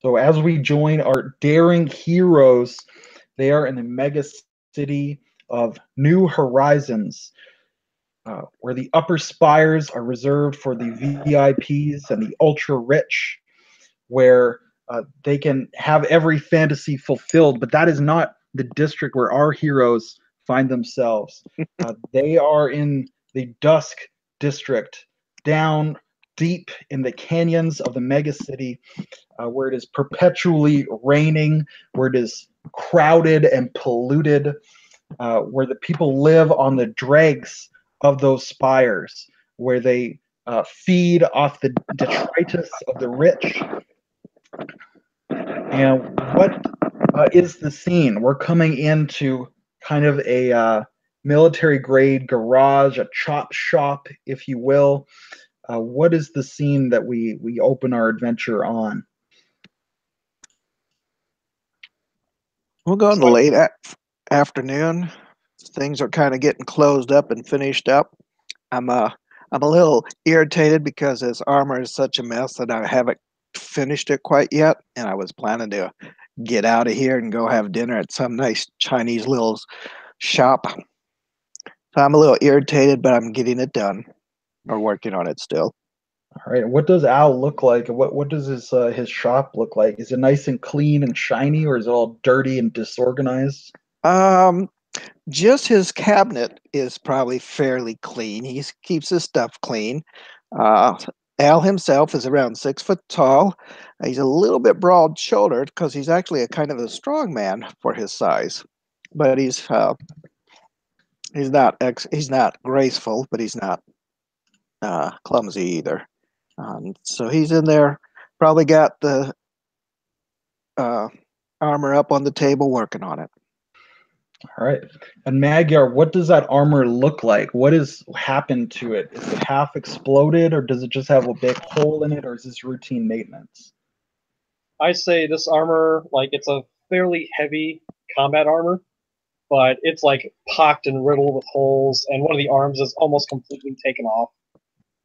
So as we join our daring heroes, they are in the mega city of New Horizons, where the upper spires are reserved for the VIPs and the ultra rich, where they can have every fantasy fulfilled. But that is not the district where our heroes find themselves. They are in the Dusk district, down deep in the canyons of the mega city, where it is perpetually raining, where it is crowded and polluted, where the people live on the dregs of those spires, where they feed off the detritus of the rich. And what is the scene? We're coming into kind of a military grade garage, a chop shop, if you will. What is the scene that we open our adventure on? We'll go in So the I, late afternoon. Things are kind of getting closed up and finished up. I'm uh I'm a little irritated because his armor is such a mess that I haven't finished it quite yet, and I was planning to get out of here and go have dinner at some nice Chinese little shop. So I'm a little irritated, but I'm getting it done or working on it still. All right. What does Al look like? What does his shop look like? Is it nice and clean and shiny, or is it all dirty and disorganized? Um, just his cabinet is probably fairly clean. He keeps his stuff clean. Uh, Al himself is around 6 foot tall. He's a little bit broad shouldered because he's actually a kind of a strong man for his size. But he's not graceful, but he's not clumsy either. So he's in there, probably got the uh, armor up on the table, working on it. All right. And Magyar, what does that armor look like? What has happened to it? Is it half exploded, or does it just have a big hole in it, or is this routine maintenance? I say this armor, like it's a fairly heavy combat armor, but it's like pocked and riddled with holes, and one of the arms is almost completely taken off.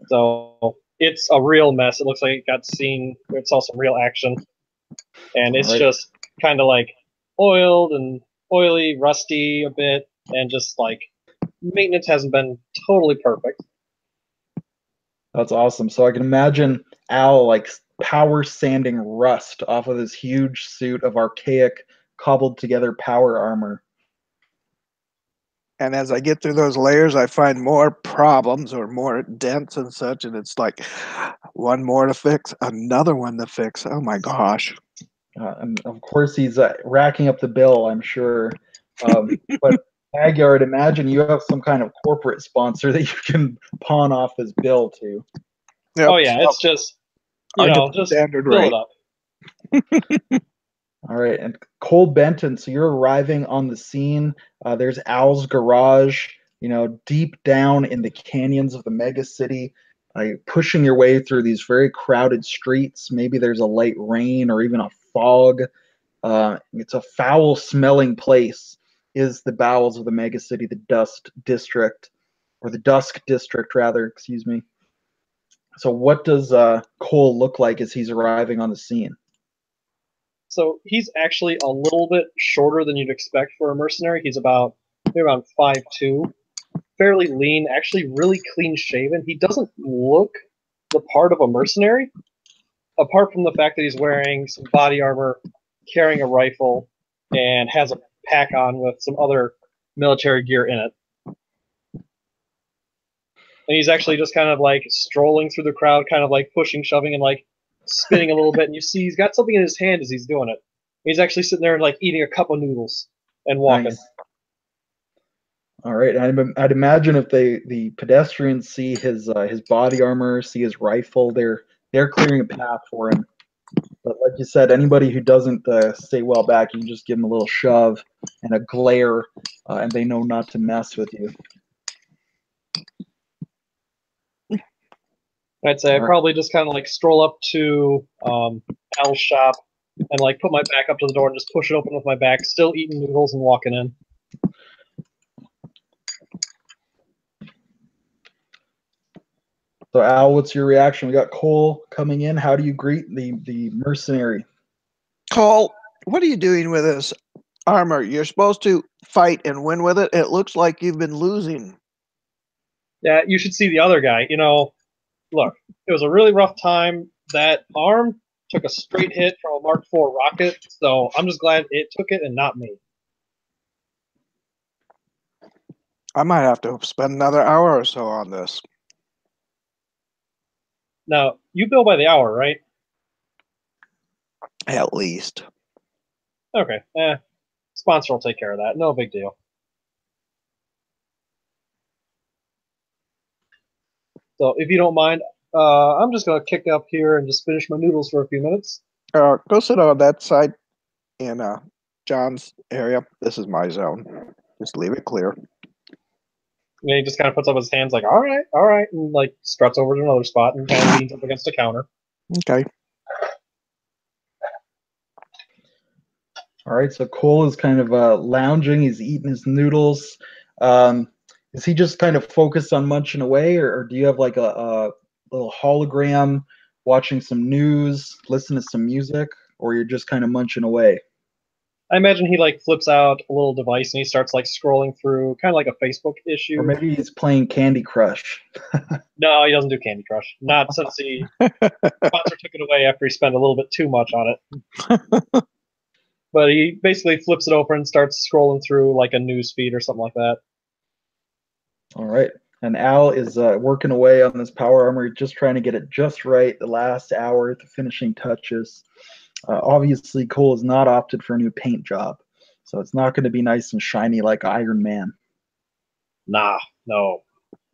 So it's a real mess. It looks like it saw some real action, and All it's right. just kind of like oiled and oily, rusty a bit, and just like maintenance hasn't been totally perfect. That's awesome. So I can imagine Al like power sanding rust off of this huge suit of archaic, cobbled together power armor. And as I get through those layers, I find more problems or more dents and such, and it's like one more to fix, another one to fix. Oh my gosh. And of course, he's racking up the bill, I'm sure. But Magyar, I'd imagine you have some kind of corporate sponsor that you can pawn off his bill to. Oh Yep. yeah, So it's just I'll get the just standard fill it rate. up. All right, and Cole Benton, so you're arriving on the scene. There's Al's garage, deep down in the canyons of the mega city. You're pushing your way through these very crowded streets. Maybe there's a light rain or even a fog. It's a foul smelling place, is the bowels of the mega city, the Dust District, or the Dusk District, rather, excuse me. So, what does Cole look like as he's arriving on the scene? So he's actually a little bit shorter than you'd expect for a mercenary. He's about maybe around 5'2", fairly lean, actually really clean shaven. He doesn't look the part of a mercenary, apart from the fact that he's wearing some body armor, carrying a rifle, and has a pack on with some other military gear in it. And he's actually just kind of like strolling through the crowd, kind of like pushing, shoving, and like spinning a little bit. And you see he's got something in his hand as he's doing it. He's actually sitting there and like eating a cup of noodles and walking. Nice. All right. I'd imagine if the pedestrians see his body armor, see his rifle, they're clearing a path for him. But like you said, anybody who doesn't stay well back, you can just give them a little shove and a glare, and they know not to mess with you. I'd say I All right. probably just kind of like stroll up to Al's shop and like put my back up to the door and just push it open with my back, still eating noodles and walking in. So Al, what's your reaction? We got Cole coming in. How do you greet the mercenary? Cole, what are you doing with this armor? You're supposed to fight and win with it. It looks like you've been losing. Yeah, you should see the other guy. Look, it was a really rough time. That arm took a straight hit from a Mark IV rocket, so I'm just glad it took it and not me. I might have to spend another hour or so on this. Now, you bill by the hour, right? At least. Okay. Sponsor will take care of that. No big deal. So, if you don't mind, I'm just gonna kick up here and just finish my noodles for a few minutes. Go sit on that side in John's area. This is my zone. Just leave it clear. And he just kind of puts up his hands like, all right, and like struts over to another spot and kind of leans up against a counter. Okay. All right, so Cole is kind of lounging. He's eating his noodles. Is he just kind of focused on munching away, or do you have like a little hologram watching some news, listen to some music, or you're just kind of munching away? I imagine he like flips out a little device and he starts like scrolling through, kind of like a Facebook issue. Or maybe he's playing Candy Crush. No, he doesn't do Candy Crush. Not since the sponsor took it away after he spent a little bit too much on it. But he basically flips it over and starts scrolling through like a news feed or something like that. All right. And Al is working away on this power armor, just trying to get it just right. The last hour, the finishing touches. Obviously, Cole has not opted for a new paint job, so it's not going to be nice and shiny like Iron Man. Nah, no.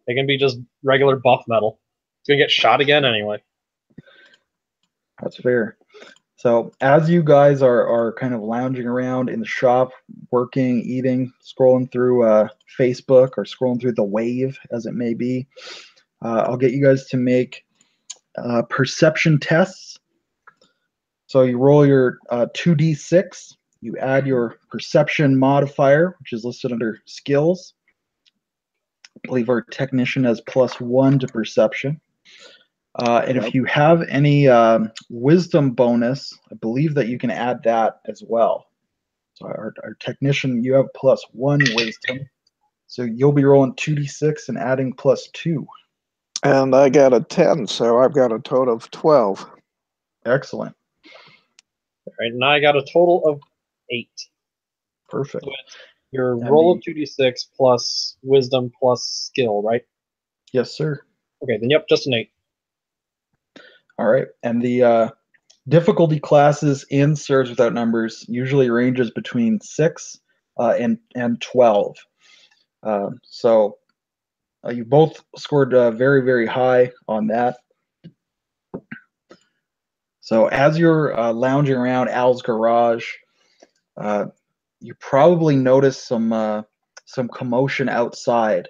It can be just regular buff metal. It's going to get shot again anyway. That's fair. So as you guys are kind of lounging around in the shop, working, eating, scrolling through Facebook or scrolling through the wave, as it may be, I'll get you guys to make perception tests. So you roll your 2d6. You add your perception modifier, which is listed under skills. I believe our technician has +1 to perception. And if you have any wisdom bonus, I believe that you can add that as well. So our technician, you have +1 wisdom. So you'll be rolling 2d6 and adding +2. And I got a 10, so I've got a total of 12. Excellent. All right, and I got a total of 8. Perfect. So it's your roll of 2d6 plus wisdom plus skill, right? Yes, sir. Okay, then yep, just an 8. All right. And the difficulty classes in Serves Without Numbers usually ranges between 6 and 12. So you both scored very, very high on that. So as you're lounging around Al's garage, you probably notice some commotion outside.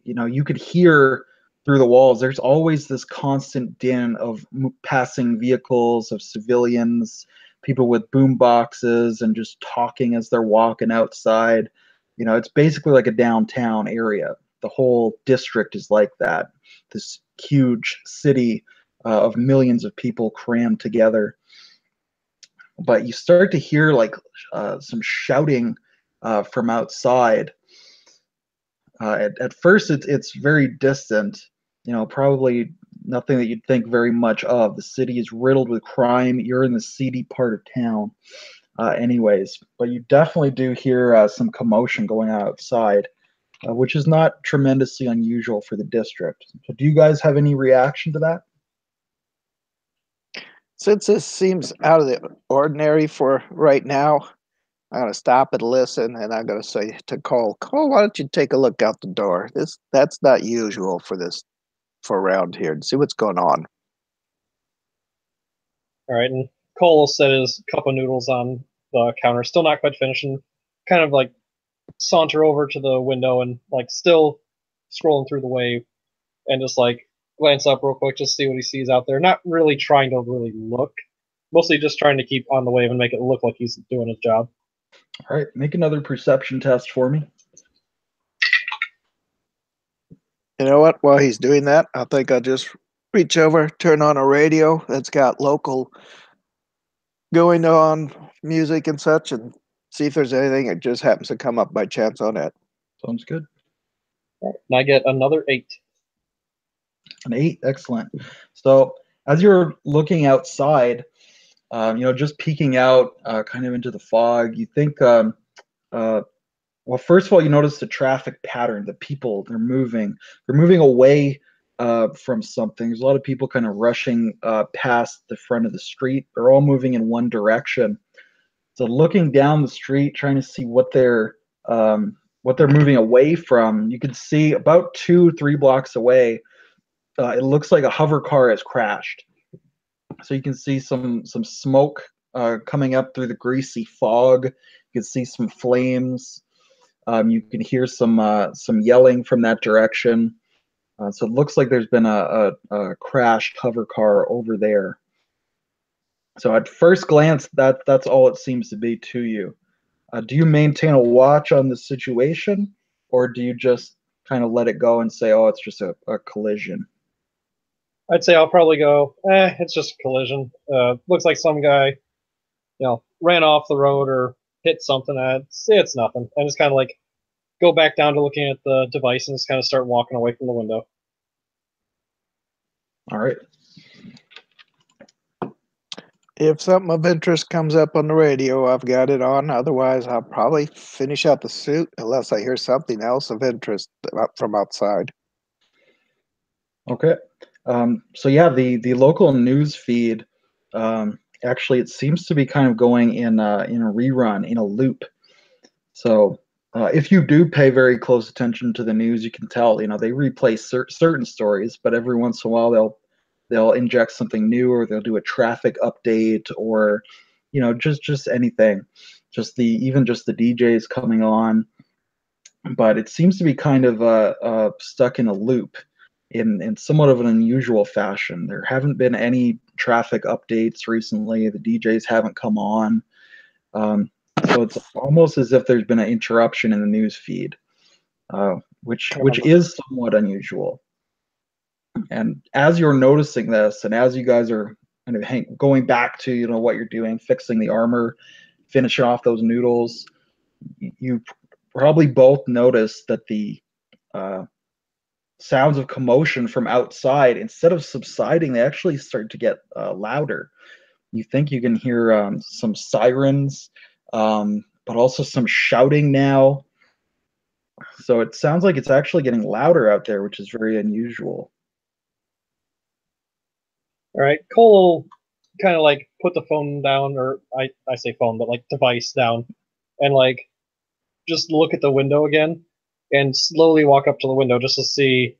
You could hear through the walls. There's always this constant din of passing vehicles, of civilians, people with boom boxes, and just talking as they're walking outside. It's basically like a downtown area. The whole district is like that. This huge city of millions of people crammed together. But you start to hear like some shouting from outside. At first, it's very distant. Probably nothing that you'd think very much of. The city is riddled with crime. You're in the seedy part of town, anyways. But you definitely do hear some commotion going on outside, which is not tremendously unusual for the district. So do you guys have any reaction to that? Since this seems out of the ordinary for right now, I'm going to stop and listen, and I'm going to say to Cole, why don't you take a look out the door? That's not usual for around here, and see what's going on. All right, and Cole will set his cup of noodles on the counter, still not quite finishing, kind of like saunter over to the window and like still scrolling through the wave and just like glance up real quick, just see what he sees out there. Not really trying to really look, mostly just trying to keep on the wave and make it look like he's doing his job. All right, make another perception test for me. You know what? While he's doing that, I think I'll just reach over, turn on a radio that's got local going on music and such and see if there's anything that just happens to come up by chance on it. Sounds good. All right, and I get another 8. An 8, excellent. So as you're looking outside, just peeking out kind of into the fog, you think, well, first of all, you notice the traffic pattern. The people, they're moving. They're moving away from something. There's a lot of people kind of rushing past the front of the street. They're all moving in one direction. So looking down the street, trying to see what they're moving away from, you can see about 2-3 blocks away. It looks like a hover car has crashed. So you can see some smoke coming up through the greasy fog. You can see some flames. You can hear some yelling from that direction. So it looks like there's been a crashed hover car over there. So at first glance, that's all it seems to be to you. Do you maintain a watch on the situation, or do you just kind of let it go and say, oh, it's just a collision? I'd say I'll probably go, it's just a collision. Looks like some guy, ran off the road or hit something. It's nothing. And just kind of like go back down to looking at the device and just kind of start walking away from the window. All right. If something of interest comes up on the radio, I've got it on. Otherwise, I'll probably finish out the suit unless I hear something else of interest from outside. Okay. So yeah, the local news feed, actually, it seems to be kind of going in a rerun, in a loop. So if you do pay very close attention to the news, you can tell, they replay certain stories, but every once in a while they'll inject something new, or they'll do a traffic update, or just anything, even just the DJs coming on. But it seems to be kind of stuck in a loop in somewhat of an unusual fashion. There haven't been any traffic updates recently. The DJs haven't come on. So it's almost as if there's been an interruption in the news feed, which is somewhat unusual. And as you're noticing this, and as you guys are kind of going back to what you're doing, fixing the armor, finishing off those noodles, you probably both notice that the sounds of commotion from outside, instead of subsiding, they actually start to get louder. You think you can hear some sirens, but also some shouting now. So it sounds like it's actually getting louder out there, which is very unusual. All right, Cole will kind of like put the phone down, or I say phone, but like device down, and like just look at the window again, and slowly walk up to the window just to see,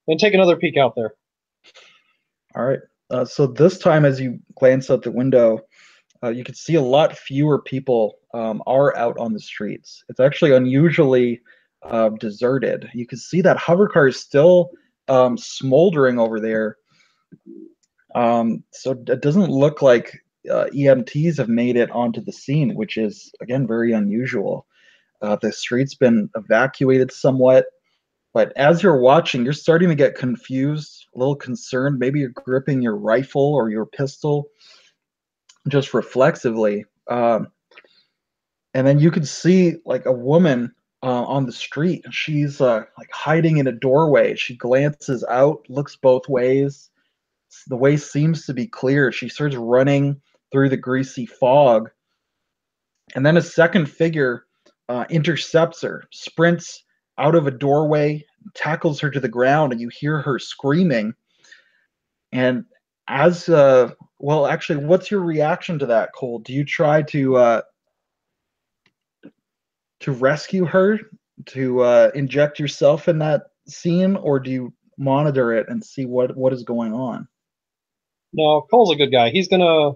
and take another peek out there. All right. So this time, as you glance out the window, you can see a lot fewer people are out on the streets. It's actually unusually deserted. You can see that hover car is still smoldering over there. So it doesn't look like EMTs have made it onto the scene, which is, again, very unusual. The street's been evacuated somewhat. But as you're watching, you're starting to get confused, a little concerned. Maybe you're gripping your rifle or your pistol just reflexively. And then you can see like a woman on the street. She's like hiding in a doorway. She glances out, looks both ways. The way seems to be clear. She starts running through the greasy fog. And then a second figure intercepts her, sprints out of a doorway, tackles her to the ground, and you hear her screaming. And as well, actually, what's your reaction to that, Cole? Do you try to rescue her, to inject yourself in that scene, or do you monitor it and see what is going on? No, Cole's a good guy. He's gonna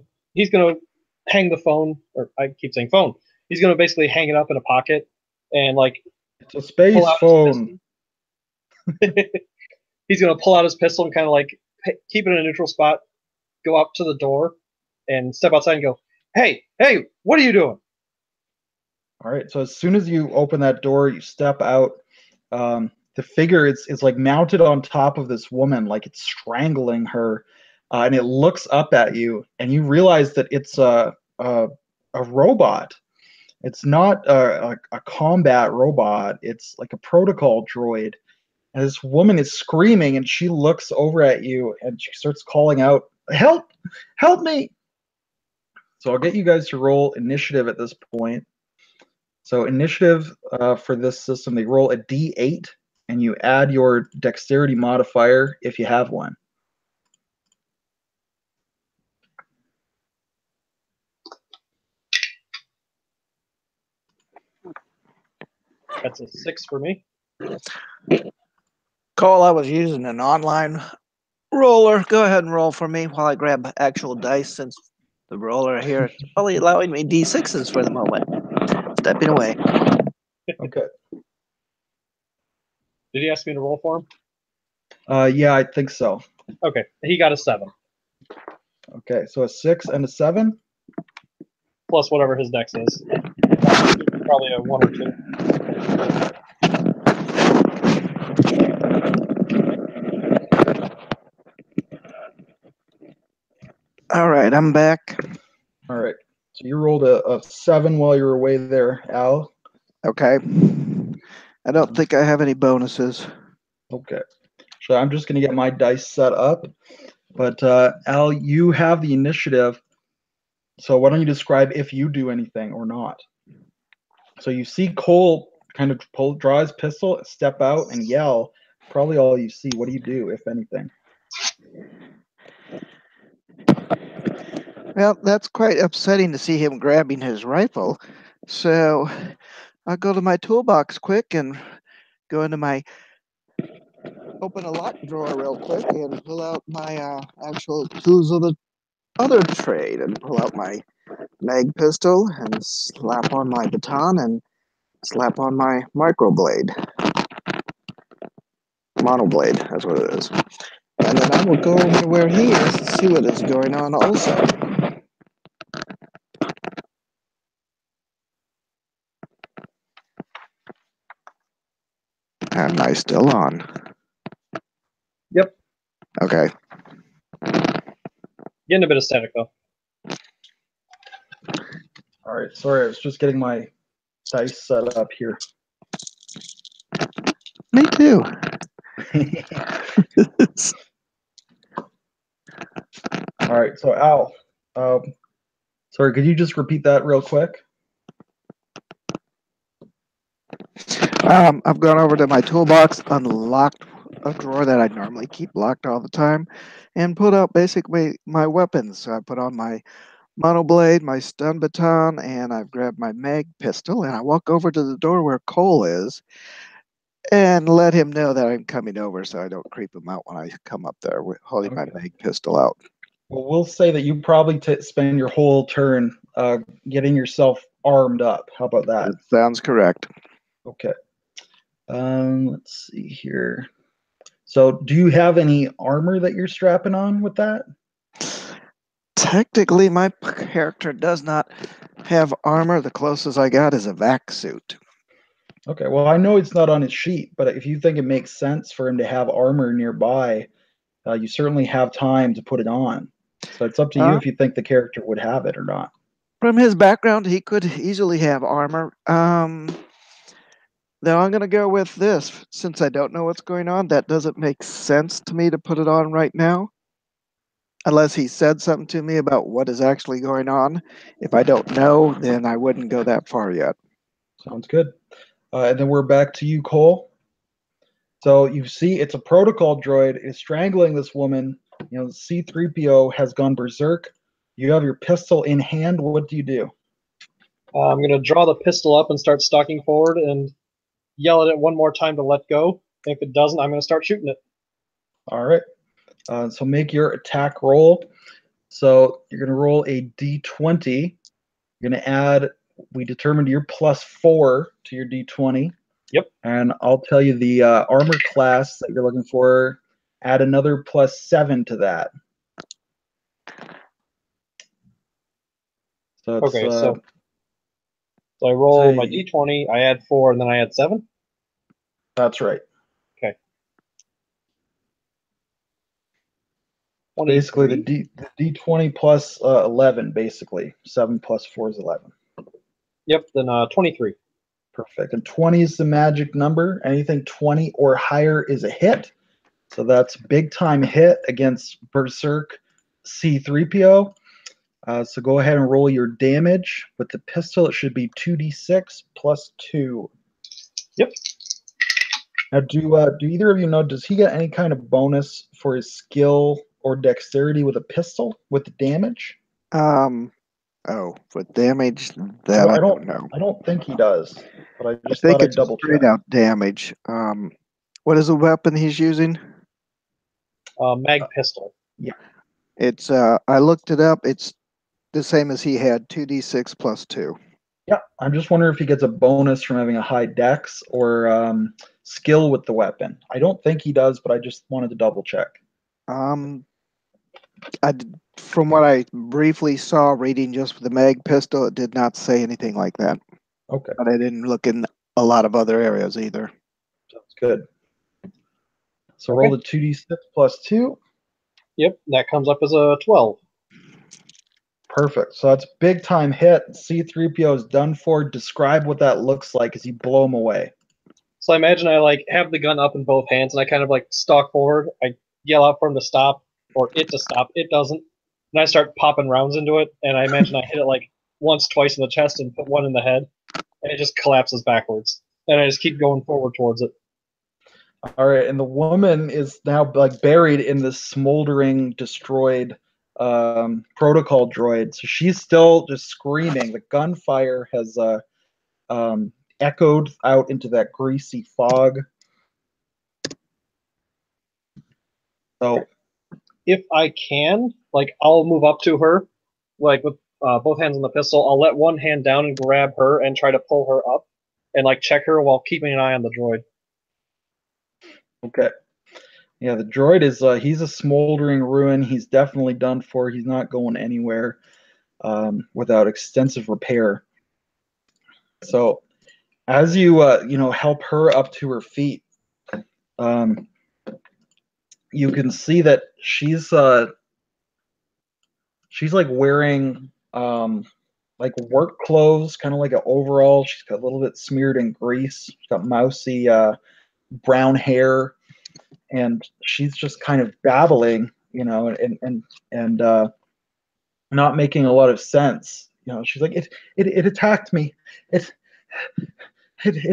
hang the phone, or I keep saying phone. He's gonna basically hang it up in a pocket and like It's a space phone. He's gonna pull out his pistol and kind of like keep it in a neutral spot, go up to the door, and step outside and go, "Hey, what are you doing?" All right. So as soon as you open that door, you step out. The figure is like mounted on top of this woman, like it's strangling her. and it looks up at you, and you realize that it's a robot. It's not a combat robot. It's like a protocol droid. And this woman is screaming, and she looks over at you, and she starts calling out, "Help! Help me!" So I'll get you guys to roll initiative at this point. So initiative for this system, they roll a d8, and you add your dexterity modifier if you have one. That's a 6 for me. Cole, I was using an online roller. Go ahead and roll for me while I grab actual dice, since the roller here is only allowing me d6s for the moment. Stepping away. Okay. Did he ask me to roll for him? Yeah, I think so. Okay, he got a 7. Okay, so a 6 and a 7. Plus whatever his dex is. Probably a 1 or 2. All right, I'm back. All right. So you rolled a 7 while you were away there, Al. Okay. I don't think I have any bonuses. Okay. So I'm just going to get my dice set up. But Al, you have the initiative. So why don't you describe if you do anything or not? So you see Cole kind of draw his pistol, step out, and yell. Probably all you see. What do you do, if anything? Well, that's quite upsetting to see him grabbing his rifle. So I'll go to my toolbox quick and go into my open a lock drawer real quick and pull out my actual tools of the other trade and pull out my mag pistol and slap on my baton and slap on my microblade. Monoblade, that's what it is. And then I will go over to where he is and see what is going on also. Am I still on? Yep. Okay. Getting a bit of static though. All right. Sorry, I was just getting my dice set up here. Me too. All right. So Al, sorry, could you just repeat that real quick? I've gone over to my toolbox, unlocked a drawer that I normally keep locked all the time, and put out basically my weapons. So I put on my monoblade, my stun baton, and I've grabbed my mag pistol, and I walk over to the door where Cole is and let him know that I'm coming over so I don't creep him out when I come up there holding my mag pistol out. Well, we'll say that you probably spend your whole turn getting yourself armed up. How about that? That sounds correct. Okay. Let's see here. So, do you have any armor that you're strapping on with that? Technically, my character does not have armor. The closest I got is a vac suit. Okay. Well, I know it's not on his sheet, but if you think it makes sense for him to have armor nearby, you certainly have time to put it on. So it's up to you if you think the character would have it or not. From his background, he could easily have armor. Now I'm going to go with this. Since I don't know what's going on, that doesn't make sense to me to put it on right now. Unless he said something to me about what is actually going on. If I don't know, then I wouldn't go that far yet. Sounds good. And then we're back to you, Cole. So you see it's a protocol droid. It's strangling this woman. You know, C-3PO has gone berserk. You have your pistol in hand. What do you do? I'm going to draw the pistol up and start stalking forward and yell at it one more time to let go. If it doesn't, I'm going to start shooting it. All right. So make your attack roll. So you're going to roll a d20. You're going to add, we determined your +4 to your d20. Yep. And I'll tell you the armor class that you're looking for. Add another +7 to that. So it's, okay, so I roll my d20, I add 4, and then I add 7? That's right. Okay. Basically, 23. the D20 plus 11, basically. 7 plus 4 is 11. Yep, then 23. Perfect. And 20 is the magic number. Anything 20 or higher is a hit. So that's big time hit against Berserk C3PO. So go ahead and roll your damage. With the pistol, it should be 2d6 plus 2. Yep. Now, do either of you know, does he get any kind of bonus for his skill or dexterity with a pistol with the damage? Oh, for damage, that I don't know. I don't think he does, but I I just think thought I'd it's double straight check. out damage. What is the weapon he's using? Mag pistol. It's I looked it up. It's the same as he had, 2d6 plus 2. Yeah, I'm just wondering if he gets a bonus from having a high dex or skill with the weapon. I don't think he does, but I just wanted to double check. From what I briefly saw reading just for the mag pistol, it did not say anything like that. Okay, But I didn't look in a lot of other areas either. sounds good. So Okay. roll the 2d6 plus 2. Yep, that comes up as a 12. Perfect. So that's big time hit. C3PO is done for. Describe what that looks like as you blow him away. So I imagine I like have the gun up in both hands and I kind of like stalk forward. I yell out for him to stop or it to stop. It doesn't. And I start popping rounds into it. And I imagine I hit it like once, twice in the chest and put one in the head. And it just collapses backwards. And I just keep going forward towards it. All right, and the woman is now like buried in this smoldering, destroyed protocol droid. So she's still just screaming. The gunfire has echoed out into that greasy fog. So If I can, like I'll move up to her, like with both hands on the pistol. I'll let one hand down and grab her and try to pull her up and like check her while keeping an eye on the droid. okay. Yeah, the droid is he's a smoldering ruin. He's definitely done for. He's not going anywhere without extensive repair. So as you help her up to her feet, you can see that she's like wearing like work clothes, kind of like an overall. She's got a little bit smeared in grease. She's got mousy brown hair, and she's just kind of babbling, and not making a lot of sense. She's like, it attacked me. It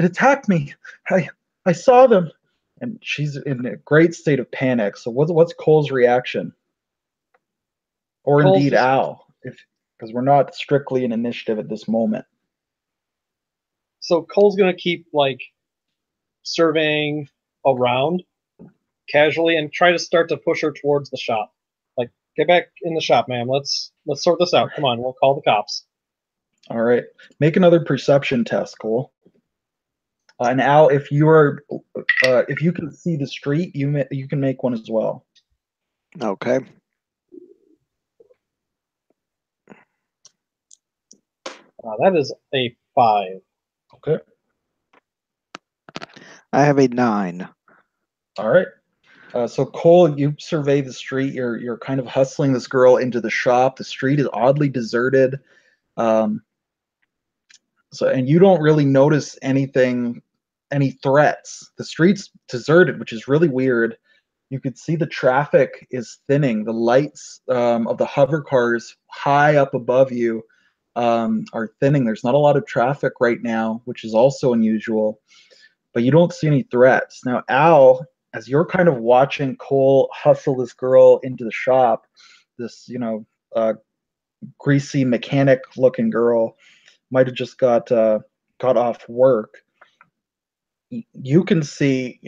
attacked me. I saw them, and she's in a great state of panic. So what's Cole's reaction, or Cole's indeed just- Al, because we're not strictly in initiative at this moment. So Cole's gonna keep like surveying around casually and try to start to push her towards the shop. Like, get back in the shop, ma'am. Let's sort this out. Come on, we'll call the cops. All right, make another perception test, Cole. And Al, if you can see the street, you can make one as well. Okay. That is a 5. Okay. I have a 9. All right. So Cole, you survey the street. You're kind of hustling this girl into the shop. The street is oddly deserted. And you don't really notice any threats. The street's deserted, which is really weird. You could see the traffic is thinning. The lights of the hover cars high up above you are thinning. There's not a lot of traffic right now, which is also unusual. But you don't see any threats. Now, Al, as you're kind of watching Cole hustle this girl into the shop, this greasy mechanic-looking girl might have just got off work. You can see,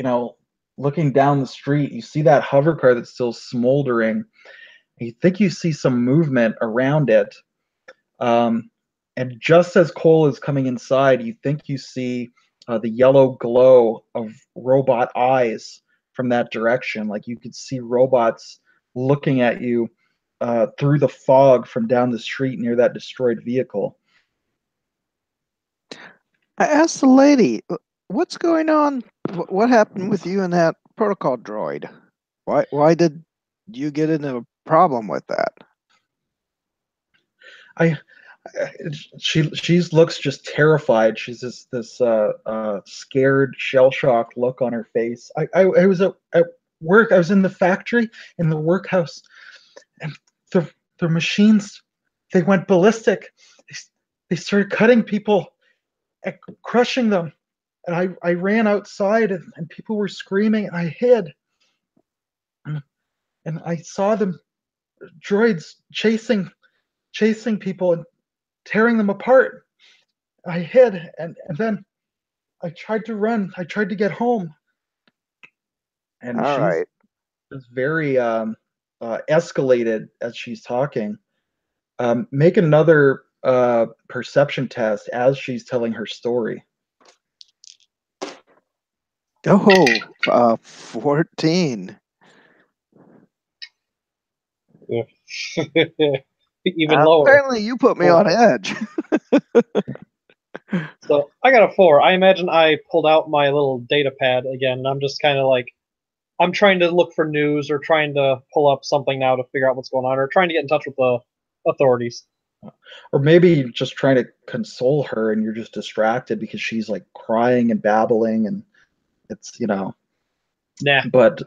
looking down the street, you see that hover car that's still smoldering. You think you see some movement around it. And just as Cole is coming inside, you think you see the yellow glow of robot eyes from that direction. Like you could see robots looking at you through the fog from down the street near that destroyed vehicle. I asked the lady, what's going on? What happened with you and that protocol droid? Why did you get into a problem with that? She looks just terrified. She's this scared, shell shocked look on her face. I was at work. I was in the factory, in the workhouse, and the machines, they went ballistic. They started cutting people and crushing them. And I ran outside, and people were screaming, and I hid. And I saw them droids chasing people and tearing them apart. I hid, and then I tried to run. I tried to get home, and All she's right. very escalated as she's talking. Make another perception test as she's telling her story. Oh, 14. Even lower. Apparently, you put me on edge. So I got a 4. I imagine I pulled out my little data pad again, and I'm just kind of like, I'm trying to look for news or trying to pull up something now to figure out what's going on, or trying to get in touch with the authorities. Or maybe you're just trying to console her and you're just distracted because she's like crying and babbling, and it's, Nah. But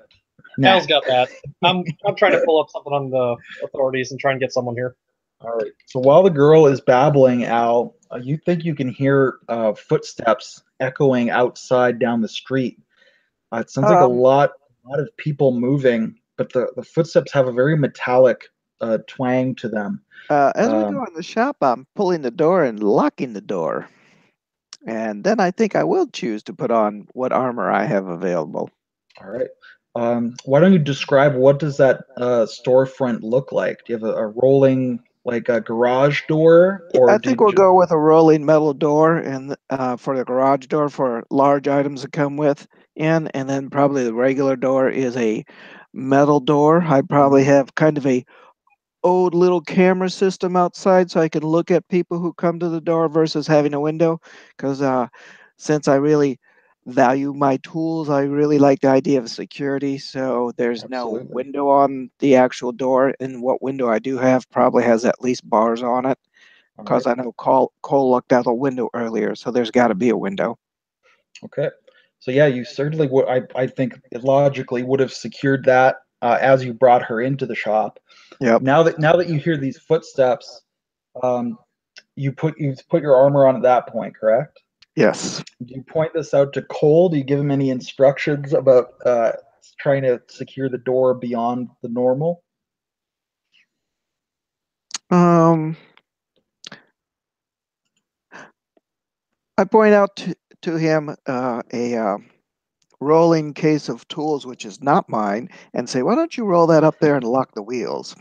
Al's got that. I'm trying to pull up something on the authorities and try and get someone here. All right. So while the girl is babbling, Al, you think you can hear footsteps echoing outside down the street. It sounds like a lot of people moving, but the footsteps have a very metallic twang to them. As we go in the shop, I'm pulling the door and locking the door. And then I think I will choose to put on what armor I have available. All right. Why don't you describe what does that storefront look like? Do you have a rolling, like a garage door? Or I think we'll go with a rolling metal door and for the garage door for large items to come with in, and then probably the regular door is a metal door. I probably have kind of a old little camera system outside so I can look at people who come to the door versus having a window, because since I really value my tools, I really like the idea of security. So there's no window on the actual door, and what window I do have probably has at least bars on it, because I know Cole looked out the window earlier, so there's got to be a window. Okay. So yeah, you certainly would. I think logically would have secured that as you brought her into the shop. Yep. Now that you hear these footsteps, you put your armor on at that point, correct? Yes. Do you point this out to Cole? Do you give him any instructions about trying to secure the door beyond the normal? I point out to him a rolling case of tools, which is not mine, and say, why don't you roll that up there and lock the wheels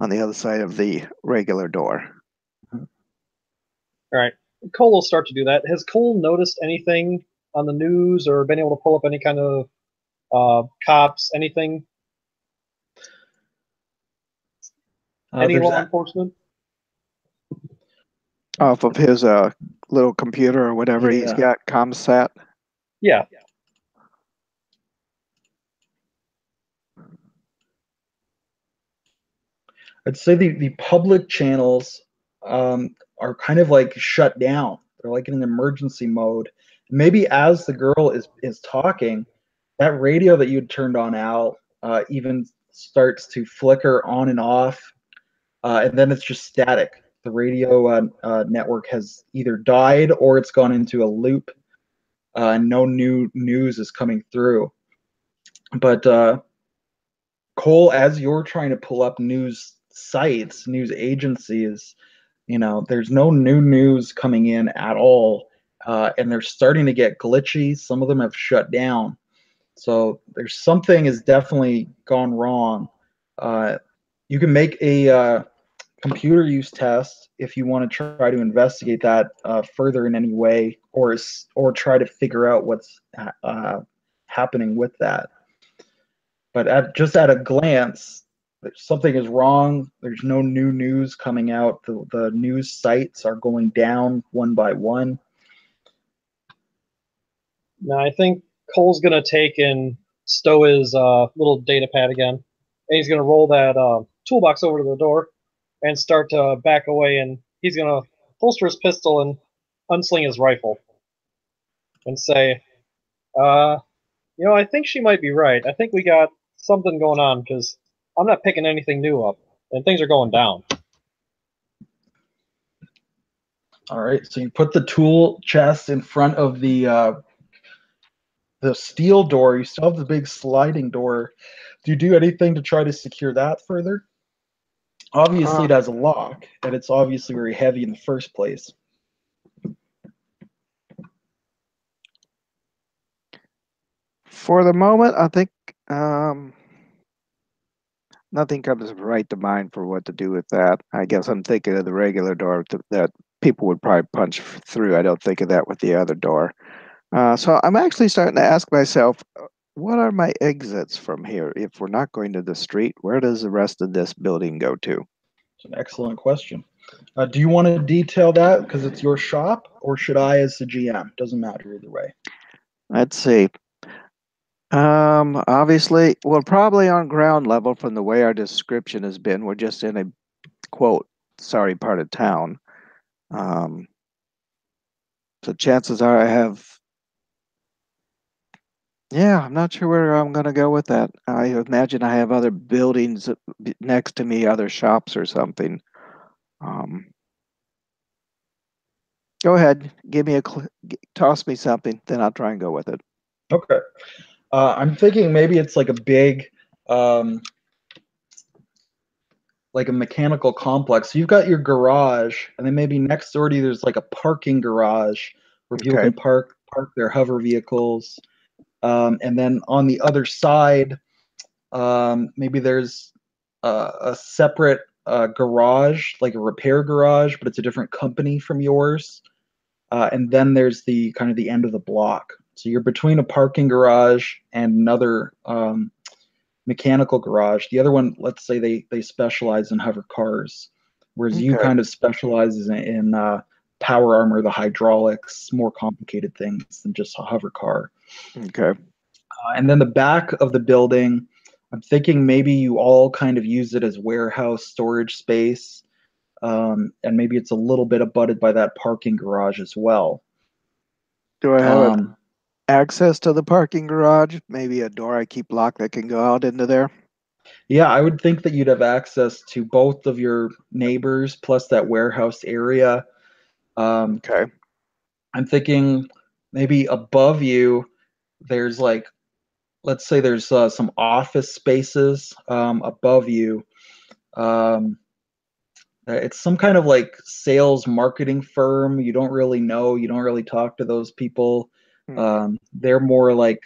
on the other side of the regular door? All right. Cole will start to do that. Has Cole noticed anything on the news or been able to pull up any kind of cops, anything? Any law enforcement? Off of his little computer or whatever he's got, ComSat? Yeah. I'd say the public channels are kind of like shut down. They're like in an emergency mode. Maybe as the girl is talking, that radio that you had turned on, Al, even starts to flicker on and off, and then it's just static. The radio network has either died or it's gone into a loop, and no new news is coming through. But Cole, as you're trying to pull up news sites, news agencies, there's no new news coming in at all, and they're starting to get glitchy. Some of them have shut down. So there's something has definitely gone wrong. You can make a computer use test if you want to try to investigate that further in any way, or try to figure out what's happening with that. But just at a glance, something is wrong. There's no new news coming out. The news sites are going down one by one. No, I think Cole's gonna take and stow his little data pad again. and he's gonna roll that toolbox over to the door and start to back away, and he's gonna holster his pistol and unsling his rifle and say, I think she might be right. I think we got something going on because I'm not picking anything new up, and things are going down. All right, so you put the tool chest in front of the steel door. You still have the big sliding door. Do you do anything to try to secure that further? Obviously, it has a lock, and it's obviously very heavy in the first place. For the moment, I think nothing comes right to mind for what to do with that. I guess I'm thinking of the regular door that people would probably punch through. I don't think of that with the other door. So I'm actually starting to ask myself, what are my exits from here? If we're not going to the street, where does the rest of this building go to? It's an excellent question. Do you want to detail that because it's your shop, or should I as the GM? Doesn't matter either way. Let's see. Obviously, well, probably on ground level from the way our description has been, we're just in a quote, sorry part of town. So chances are I have, yeah, I'm not sure where I'm going to go with that. I imagine I have other buildings next to me, other shops or something. Go ahead, give me toss me something, then I'll try and go with it. Okay. I'm thinking maybe it's like a big, like a mechanical complex. So you've got your garage, and then maybe next door to you there's like a parking garage where people Okay. can park their hover vehicles. And then on the other side, maybe there's a separate garage, like a repair garage, but it's a different company from yours. And then there's the kind of the end of the block. So you're between a parking garage and another mechanical garage. The other one, let's say they specialize in hover cars, whereas you Okay. kind of specializes in power armor, the hydraulics, more complicated things than just a hover car. Okay. And then the back of the building, I'm thinking maybe you all kind of use it as warehouse storage space. And maybe it's a little bit abutted by that parking garage as well. Do I have access to the parking garage? Maybe a door I keep locked that can go out into there? Yeah, I would think that you'd have access to both of your neighbors plus that warehouse area. Okay. I'm thinking maybe above you, there's like, let's say there's some office spaces above you. Um, it's some kind of like sales marketing firm. You don't really know. You don't really talk to those people. They're more like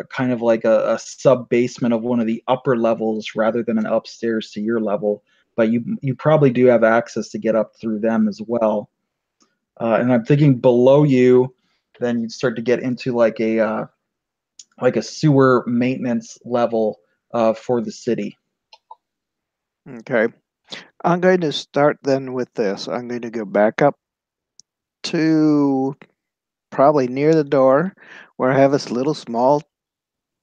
kind of like a sub basement of one of the upper levels rather than an upstairs to your level. But you probably do have access to get up through them as well. And I'm thinking below you, then you'd start to get into like a sewer maintenance level for the city. Okay. I'm going to start then with this. I'm going to go back up to probably near the door where I have this little small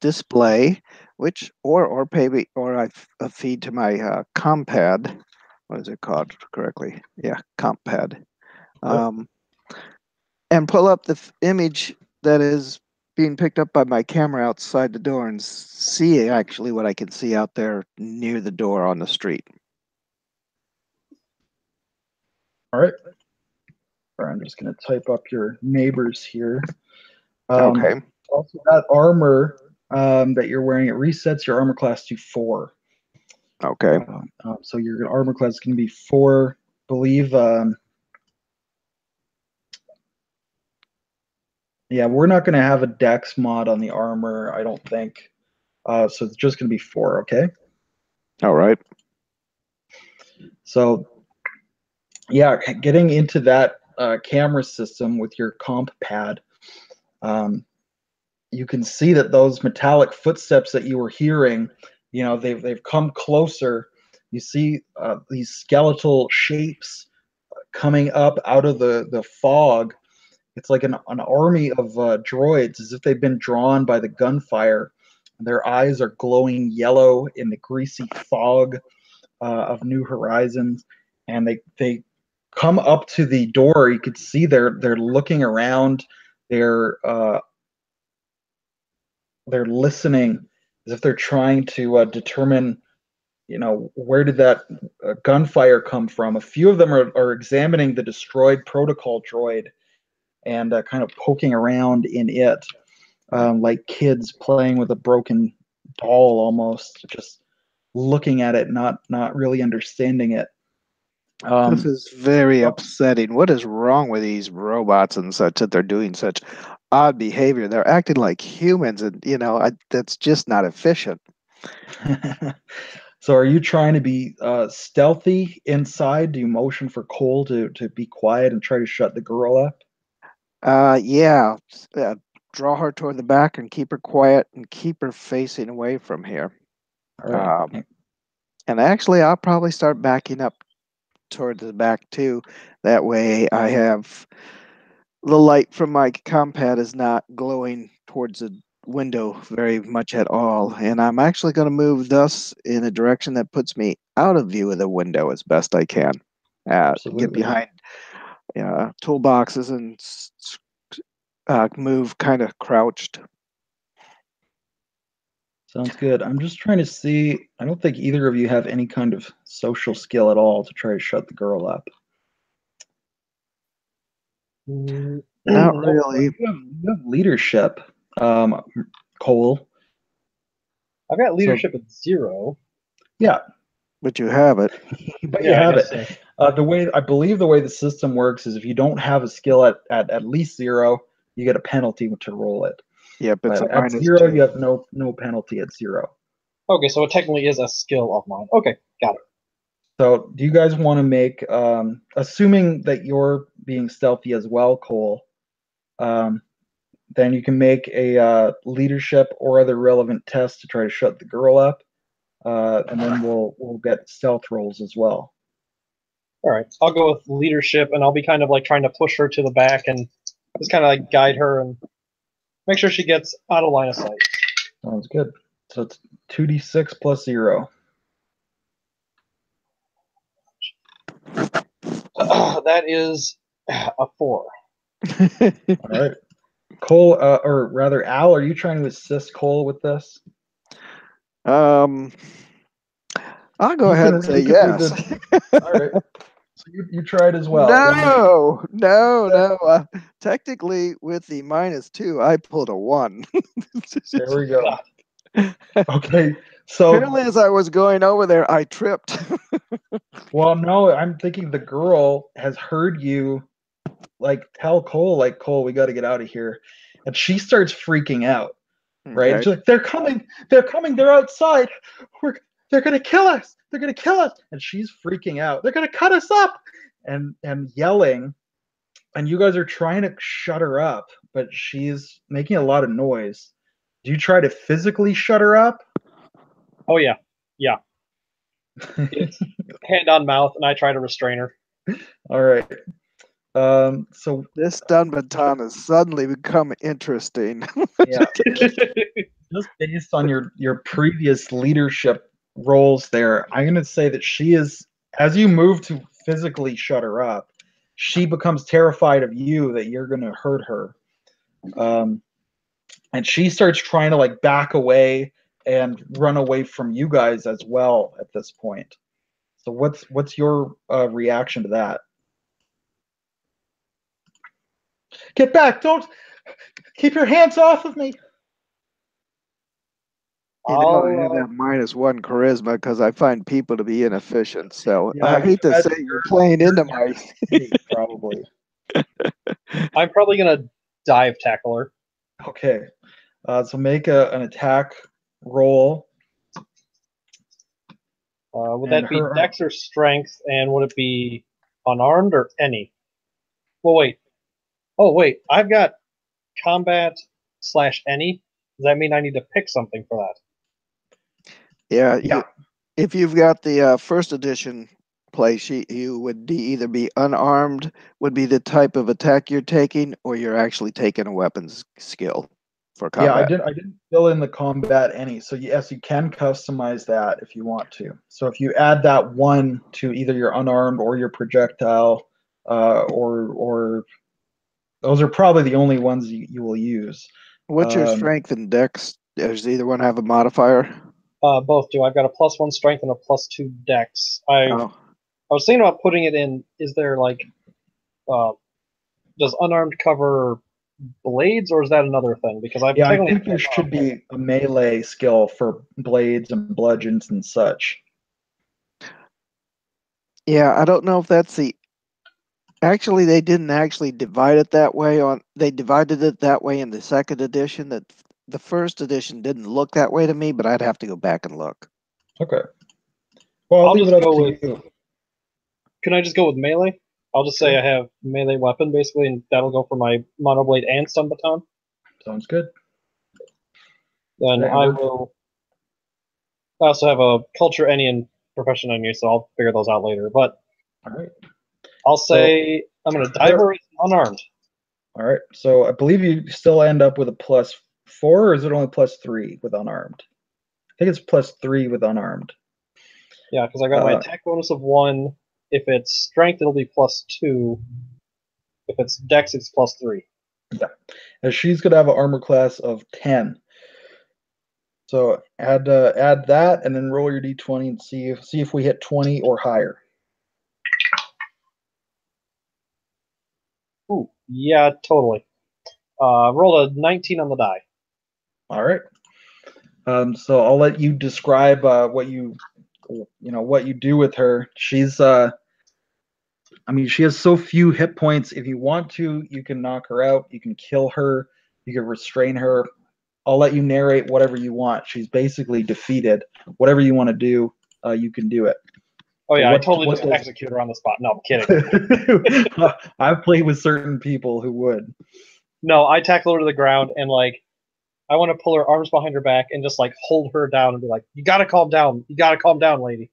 display, which or maybe or I feed to my compad. What is it called correctly? Yeah, compad. And pull up the image that is being picked up by my camera outside the door and see actually what I can see out there near the door on the street. All right. I'm just going to type up your neighbors here. Okay. Also, that armor that you're wearing, it resets your armor class to 4. Okay. So your armor class is going to be 4. Believe. Yeah, we're not going to have a dex mod on the armor, I don't think. So it's just going to be 4. Okay. All right. So, yeah, getting into that camera system with your comp pad, you can see that those metallic footsteps that you were hearing, they've come closer. You see these skeletal shapes coming up out of the fog. It's like an army of droids, as if they've been drawn by the gunfire, Their eyes are glowing yellow in the greasy fog of New Horizons, and they come up to the door. You could see they're looking around. They're they're listening as if they're trying to determine, where did that gunfire come from. A few of them are examining the destroyed protocol droid and kind of poking around in it, like kids playing with a broken doll, almost just looking at it, not really understanding it. This is very upsetting. What is wrong with these robots and such that they're doing such odd behavior? They're acting like humans, and that's just not efficient. So, are you trying to be stealthy inside? Do you motion for Cole to be quiet and try to shut the girl up? Yeah. Draw her toward the back and keep her quiet and keep her facing away from here. All right. And actually, I'll probably start backing up toward the back too. That way, I have the light from my compad is not glowing towards the window very much at all. And I'm actually going to move thus in a direction that puts me out of view of the window as best I can. Get behind toolboxes and move kind of crouched. Sounds good. I'm just trying to see. I don't think either of you have any kind of social skill at all to try to shut the girl up. Not really. You have leadership, Cole. I've got leadership at 0. Yeah, but you have it. But you have it. So. I believe the way the system works is if you don't have a skill at least 0, you get a penalty to roll it. Yeah, but at 0, you have no penalty at 0. Okay, so it technically is a skill of mine. Okay, got it. So, do you guys want to make, assuming that you're being stealthy as well, Cole, then you can make a leadership or other relevant test to try to shut the girl up, and then we'll get stealth rolls as well. All right, I'll go with leadership, and I'll be kind of like trying to push her to the back and just kind of like guide her and make sure she gets out of line of sight. Sounds good. So it's 2d6 plus 0. That is a 4. All right. Cole, or rather, Al, are you trying to assist Cole with this? I'll go ahead and say yes. All right. So you tried as well. No. Technically, with the -2, I pulled a 1. There we go. Okay. So apparently, as I was going over there, I tripped. Well, no, I'm thinking the girl has heard you tell Cole, Cole, we got to get out of here. And she starts freaking out, right? Okay. She's like, they're coming, they're outside. They're going to kill us. They're going to kill us. And she's freaking out. They're going to cut us up and yelling. And you guys are trying to shut her up, but she's making a lot of noise. Do you try to physically shut her up? Oh, yeah. Yeah. It's hand on mouth, and I try to restrain her. All right. So this stun baton has suddenly become interesting. Yeah. Just based on your previous leadership roles there, I'm going to say that she is, as you move to physically shut her up, she becomes terrified of you, that you're going to hurt her. And she starts trying to back away and run away from you guys as well at this point. So what's your reaction to that? Get back! Don't keep your hands off of me! I have that -1 charisma because I find people to be inefficient. So yeah, I hate to say you're playing into my probably. I'm probably gonna dive tackle her. Okay, so make an attack roll. Would that be Dex or Strength, and would it be unarmed or any? Well, wait. Oh, wait. I've got combat/any. Does that mean I need to pick something for that? Yeah. If you've got the first edition play sheet, you would either be unarmed, would be the type of attack you're taking, or you're actually taking a weapons skill. for Yeah, combat. I didn't fill in the combat any. So yes, you can customize that if you want to. So if you add that one to either your unarmed or your projectile, or those are probably the only ones you will use. What's your strength and dex? Does either one have a modifier? Both do. I've got a +1 strength and a +2 dex. I Oh, was thinking about putting it in. Is there like, does unarmed cover blades, or is that another thing? Because I've Yeah, I technically think there should be a melee skill for blades and bludgeons and such. yeah. I don't know if that's the. Actually, they didn't actually divide it that way. They divided it that way in the second edition. That the first edition didn't look that way to me, but I'd have to go back and look. Okay. Well, I'll leave just it up go to with. you. Can I just go with melee? I'll just say I have melee weapon basically, and that'll go for my monoblade and stun baton. Sounds good. Then Okay, I will. I also have a culture any and profession on you, so I'll figure those out later. But all right. I'll say I'm going to dive her unarmed. All right. So I believe you still end up with a +4, or is it only +3 with unarmed? I think it's +3 with unarmed. Yeah, because I got my attack bonus of 1. If it's strength, it'll be +2. If it's dex, it's +3. Yeah. And she's gonna have an armor class of 10. So add that, and then roll your d20 and see if we hit 20 or higher. Ooh, yeah, totally. Roll a 19 on the die. All right. So I'll let you describe what you do with her. She's I mean, she has so few hit points. If you want to, you can knock her out. You can kill her. You can restrain her. I'll let you narrate whatever you want. She's basically defeated. Whatever you want to do, you can do it. Oh yeah, So I totally just execute her on the spot. No, I'm kidding. I've played with certain people who would. No, I tackle her to the ground and like I want to pull her arms behind her back and just like hold her down and be like, "You gotta calm down. You gotta calm down, lady."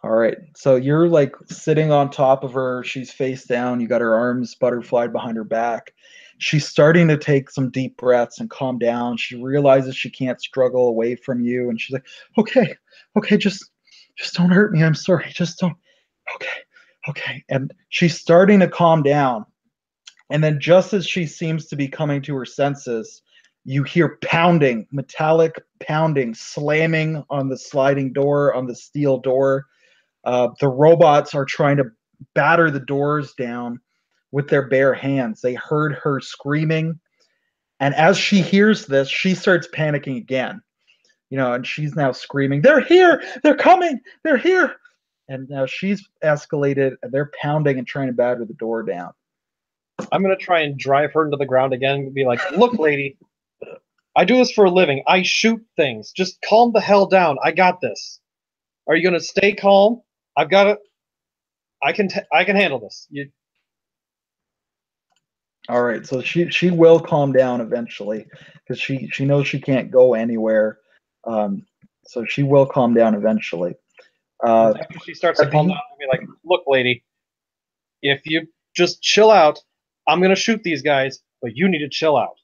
All right. So you're like sitting on top of her. She's face down. You got her arms butterflied behind her back. She's starting to take some deep breaths and calm down. She realizes she can't struggle away from you, and she's like, "Okay, just don't hurt me. I'm sorry. Just don't. Okay." And she's starting to calm down. And then just as she seems to be coming to her senses, you hear pounding, metallic pounding, slamming on the sliding door, on the steel door. The robots are trying to batter the doors down with their bare hands. They heard her screaming. And as she hears this, she starts panicking again. And she's now screaming, "They're here! They're coming! They're here!" And now she's escalated, and they're pounding and trying to batter the door down. I'm gonna try and drive her into the ground again and be like, "Look, lady, I do this for a living. I shoot things. Just calm the hell down. I got this. Are you gonna stay calm? I've got it. I can handle this." All right, so she will calm down eventually because she knows she can't go anywhere. So she will calm down eventually. After she starts to calm down, I'll be like, "Look, lady, if you just chill out, I'm gonna shoot these guys, but you need to chill out."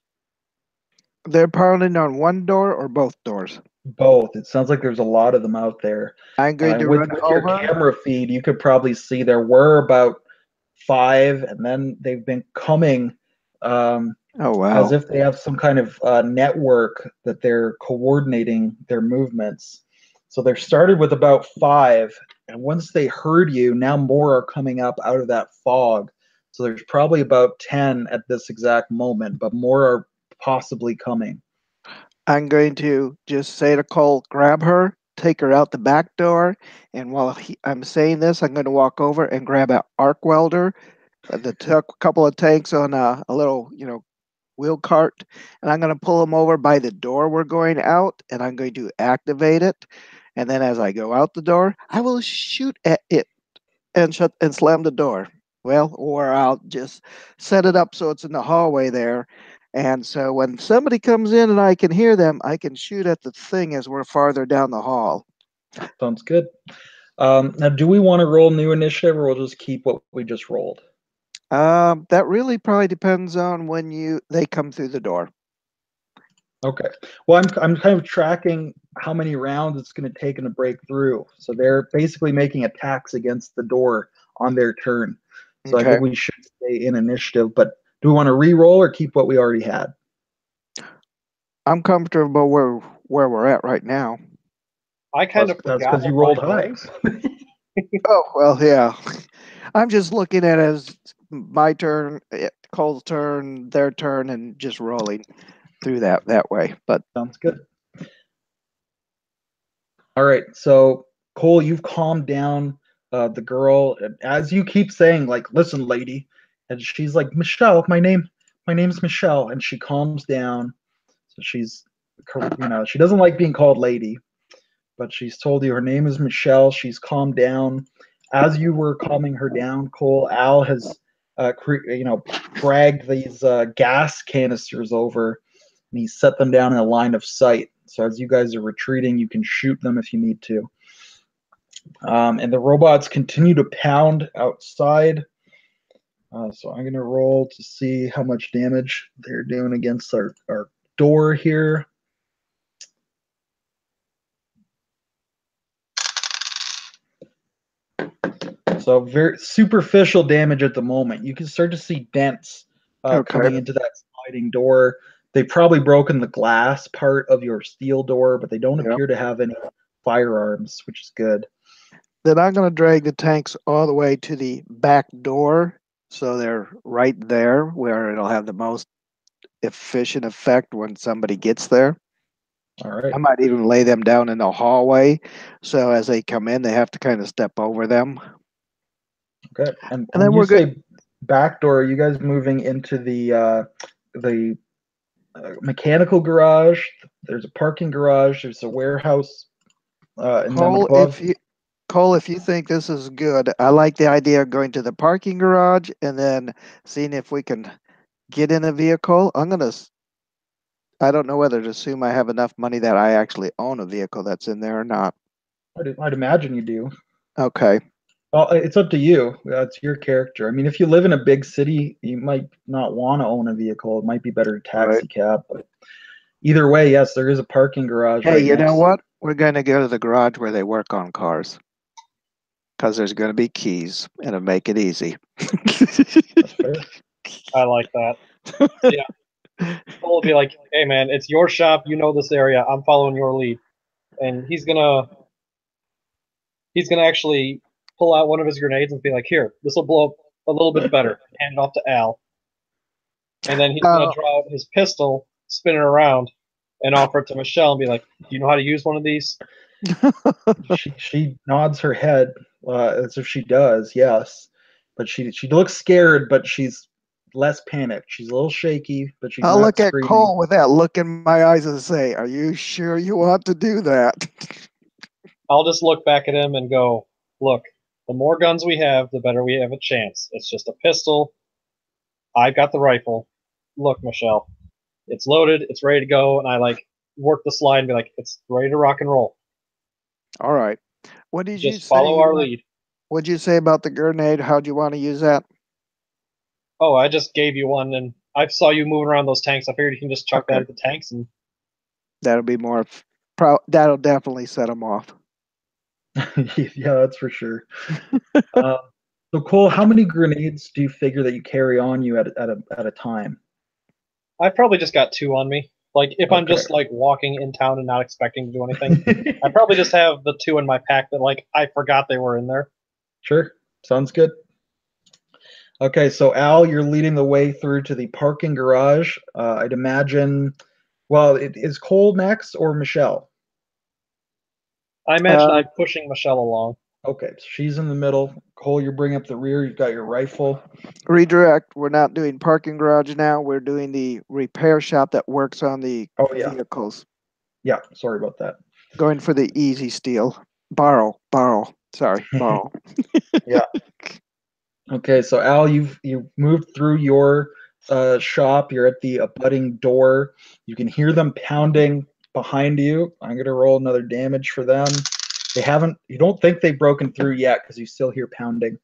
They're pounding on one door or both doors? Both. It sounds like there's a lot of them out there. I'm going to with run your over. camera feed, you could probably see there were about 5, and then they've been coming Oh wow! as if they have some kind of network that they're coordinating their movements. So they're started with about 5, and once they heard you, now more are coming up out of that fog. So there's probably about 10 at this exact moment, but more are possibly coming. I'm going to just say to Cole, grab her, take her out the back door, and while I'm saying this, I'm going to walk over and grab an arc welder that took a couple of tanks on a little, wheel cart, and I'm going to pull them over by the door we're going out, and I'm going to activate it. And then as I go out the door, I will shoot at it and shut and slam the door. Well, or I'll just set it up so it's in the hallway there. And so when somebody comes in and I can hear them, I can shoot at the thing as we're farther down the hall. Sounds good. Now, do we want to roll new initiative, or we'll just keep what we just rolled? That really probably depends on when they come through the door. Okay. Well, I'm kind of tracking how many rounds it's going to take them to break through. So they're basically making attacks against the door on their turn. So I Okay. think we should stay in initiative. But do we want to re-roll or keep what we already had? I'm comfortable where we're at right now. I kind of That's forgot because you what rolled mine high. was. Oh, well, yeah. I'm just looking at it as my turn, Cole's turn, their turn, and just rolling through that way. But Sounds good. All right. So Cole, you've calmed down the girl, and as you keep saying, like, "Listen, lady," and she's like, "Michelle, my name's Michelle," and she calms down. So she's, she doesn't like being called lady, but she's told you her name is Michelle. She's calmed down. As you were calming her down, Cole, Al has, dragged these gas canisters over, and he set them down in a line of sight. So as you guys are retreating, you can shoot them if you need to. And the robots continue to pound outside. So I'm going to roll to see how much damage they're doing against our door here. So very superficial damage at the moment. You can start to see dents okay. coming into that sliding door. They've probably broken the glass part of your steel door, but they don't Yeah. appear to have any firearms, which is good. Then I'm going to drag the tanks all the way to the back door, so they're right there where it'll have the most efficient effect when somebody gets there. All right. I might even lay them down in the hallway, so as they come in, they have to kind of step over them. Okay. And And then when you we're good. say back door, are you guys moving into the mechanical garage? There's a parking garage. There's a warehouse, and then Cole, above. if you think this is good, I like the idea of going to the parking garage and then seeing if we can get in a vehicle. I don't know whether to assume I have enough money that I actually own a vehicle that's in there or not. I'd imagine you do. Okay. Well, it's up to you. It's your character. I mean, if you live in a big city, you might not want to own a vehicle. It might be better to All right. taxi cab. But either way, yes, there is a parking garage Hey, right you know next. what? We're going to go to the garage where they work on cars because there's going to be keys and it'll make it easy. That's fair. I like that. So, yeah, Cole will be like, "Hey, man, it's your shop. You know this area. I'm following your lead," and he's gonna actually pull out one of his grenades and be like, "Here, this will blow up a little bit better." Hand it off to Al, and then he's gonna Uh, draw out his pistol, spin it around, and offer it to Michelle and be like, "Do you know how to use one of these?" She nods her head as if she does, yes. But she looks scared, but she's less panicked. She's a little shaky, but she's I'll not look at screaming. Cole with that look in my eyes and say, "Are you sure you want to do that?" I'll just look back at him and go, "Look, the more guns we have, the better we have a chance. It's just a pistol. I've got the rifle. Look, Michelle, it's loaded, it's ready to go," and I like work the slide and be like, "It's ready to rock and roll. All right. What did you Just say follow you our want? lead." What'd you say about the grenade? How'd you want to use that? Oh, I just gave you one, and I saw you moving around those tanks. I figured you can just chuck that Okay. at the tanks, and That'll be more. That'll definitely set them off. Yeah, that's for sure. Uh, so Cole, how many grenades do you figure that you carry on you at a time? I probably just got two on me. Like if I'm Okay. just like walking in town and not expecting to do anything, I probably just have the two in my pack that like I forgot they were in there. Sure. Sounds good. Okay, so Al, you're leading the way through to the parking garage. I'd imagine. Well, it is Cole next or Michelle? I imagine Uh, I'm pushing Michelle along. Okay, so she's in the middle. Cole, you're bringing up the rear. You've got your rifle. Redirect. We're not doing parking garage now. We're doing the repair shop that works on the Oh yeah, vehicles. yeah. Sorry about that. Going for the easy steal. Borrow. Sorry, borrow. Yeah. Okay, so Al, you've moved through your shop. You're at the abutting door. You can hear them pounding behind you. I'm gonna roll another damage for them. They haven't. You don't think they've broken through yet because you still hear pounding.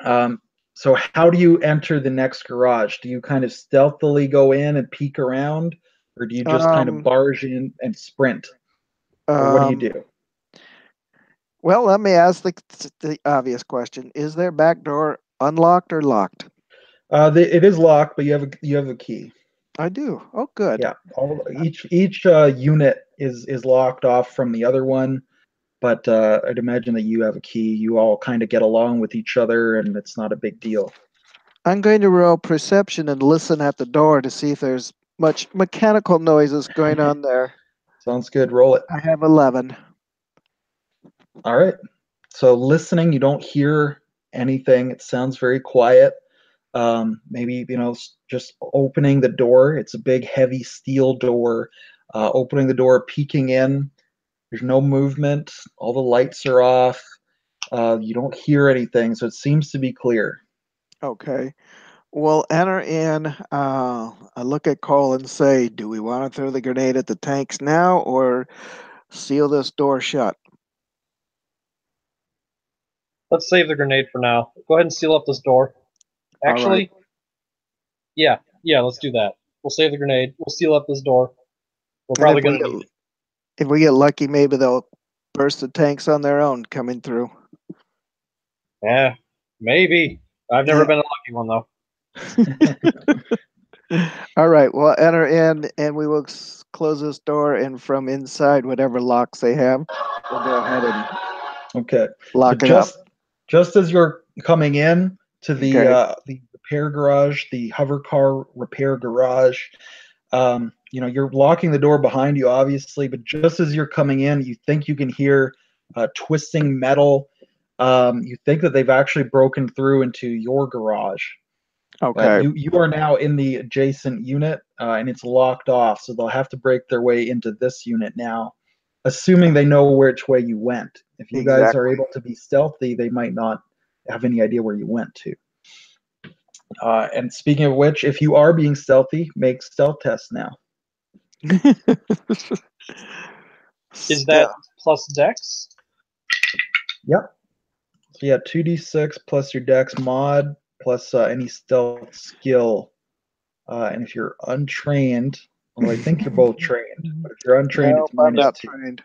Um, so how do you enter the next garage? Do you kind of stealthily go in and peek around, or do you just kind of barge in and sprint, or what do you do? Well, let me ask the obvious question: is their back door unlocked or locked? It is locked, but you have a key. I do. Oh, good. Yeah, each unit is locked off from the other one, but I'd imagine that you have a key. You all kind of get along with each other, and it's not a big deal. I'm going to roll perception and listen at the door to see if there's much mechanical noises going on there. Sounds good. Roll it. I have 11. All right. So listening, you don't hear anything. It sounds very quiet. Maybe, just opening the door. It's a big, heavy steel door. Opening the door, peeking in. There's no movement. All the lights are off. You don't hear anything, so it seems to be clear. Okay. We'll enter in. I look at Cole and say, do we want to throw the grenade at the tanks now or seal this door shut? Let's save the grenade for now. Go ahead and seal up this door. Actually, yeah, let's do that. We'll save the grenade. We'll seal up this door. We're probably going to need it. If we get lucky, maybe they'll burst the tanks on their own coming through. Yeah, maybe. I've never been a lucky one, though. All right, we'll enter in and we will close this door, and from inside, whatever locks they have, we'll go ahead and lock it up. Just as you're coming in to the repair garage, the hover car repair garage, you're locking the door behind you, obviously, but just as you're coming in, you think you can hear twisting metal. You think that they've actually broken through into your garage. Okay. You are now in the adjacent unit, and it's locked off, so they'll have to break their way into this unit now, assuming they know which way you went. If you guys are able to be stealthy, they might not have any idea where you went to. And speaking of which, if you are being stealthy, make stealth tests now. Is that plus dex? Yep. So yeah, 2d6 plus your dex mod plus any stealth skill. And if you're untrained, well, I think you're both trained, but if you're untrained, it's I'm not -2. trained.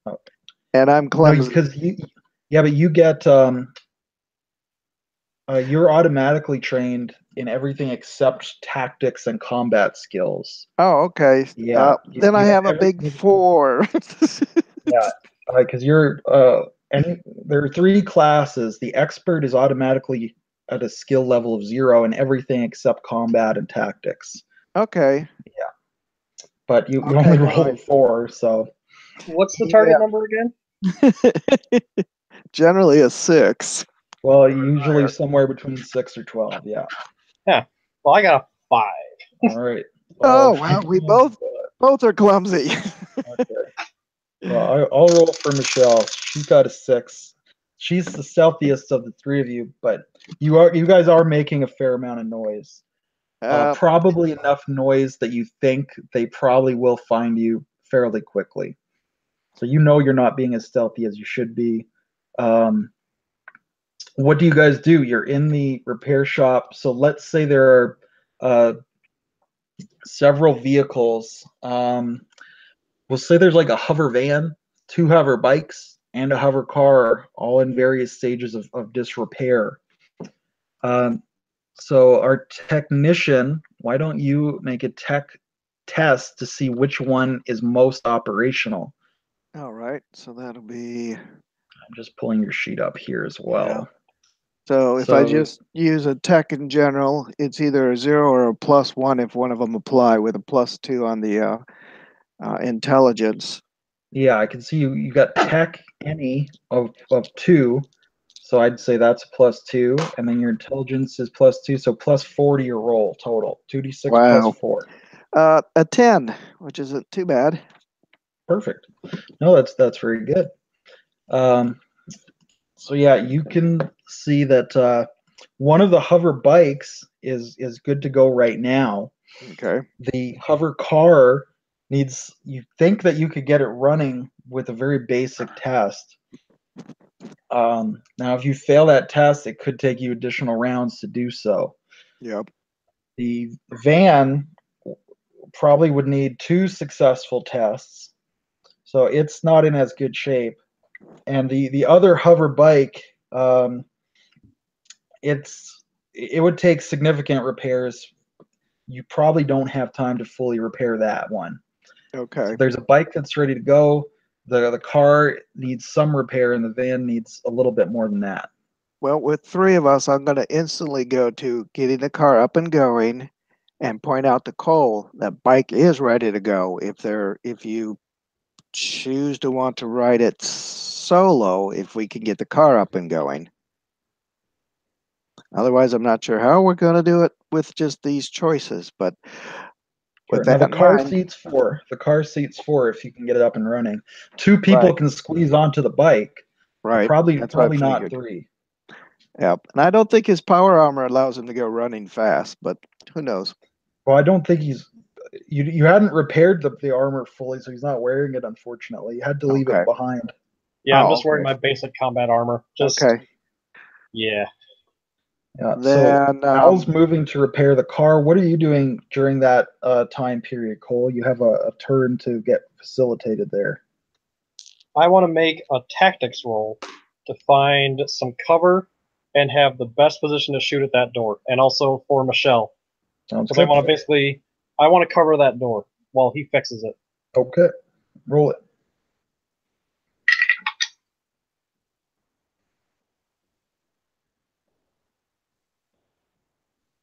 Okay. And I'm clumsy. No, because but you get you're automatically trained in everything except tactics and combat skills. Oh, okay. Yeah. Then I have a big 4. Yeah, because you're there are 3 classes. The expert is automatically at a skill level of 0 in everything except combat and tactics. Okay. Yeah, but you only rolled a 4, so. What's the target number again? Generally a 6. Well, usually somewhere between 6 or 12. Yeah. Yeah. Well, I got a 5. All right. Oh wow, we both are clumsy. Okay. Well, I'll roll for Michelle. She's got a 6. She's the stealthiest of the 3 of you, but you guys are making a fair amount of noise. Probably enough noise that you think they probably will find you fairly quickly. So you're not being as stealthy as you should be. What do you guys do? You're in the repair shop. So let's say there are several vehicles. We'll say there's like a hover van, 2 hover bikes, and a hover car, all in various stages of disrepair. So our technician, why don't you make a tech test to see which one is most operational? All right, so that'll be. I'm just pulling your sheet up here as well. Yeah. So if I just use a tech in general, it's either a 0 or a +1 if one of them apply, with a +2 on the intelligence. Yeah, I can see you got tech any of 2. So I'd say that's +2, and then your intelligence is +2, so +4 to your roll total. 2d6 plus 4. A 10, which isn't too bad. Perfect. No, that's very good. So yeah, you can see that one of the hover bikes is good to go right now. Okay. The hover car needs. You think that you could get it running with a very basic test. Now, if you fail that test, it could take you additional rounds to do so. Yep. The van probably would need 2 successful tests. So it's not in as good shape. And the other hover bike, it would take significant repairs. You probably don't have time to fully repair that one. Okay. So there's a bike that's ready to go. The car needs some repair, and the van needs a little bit more than that. Well, with 3 of us, I'm going to instantly go to getting the car up and going, and point out to Cole that bike is ready to go. If you choose to want to ride it solo, if we can get the car up and going. Otherwise, I'm not sure how we're going to do it with just these choices. But with Now that the in car mind, seats 4. The car seats 4 if you can get it up and running. 2 people right, can squeeze onto the bike. right, that's what I Probably not figured. 3. Yep, and I don't think his power armor allows him to go running fast, but who knows? Well, I don't think he's. You hadn't repaired the armor fully, so he's not wearing it. Unfortunately, you had to leave Okay. it behind. Yeah, I'm Oh, just wearing okay. my basic combat armor. Just Okay. yeah. Yeah. So Then Al's moving to repair the car. What are you doing during that time period, Cole? You have a turn to get facilitated there. I want to make a tactics roll to find some cover and have the best position to shoot at that door, and also for Michelle, Sounds because I good. want to cover that door while he fixes it. Okay, roll it.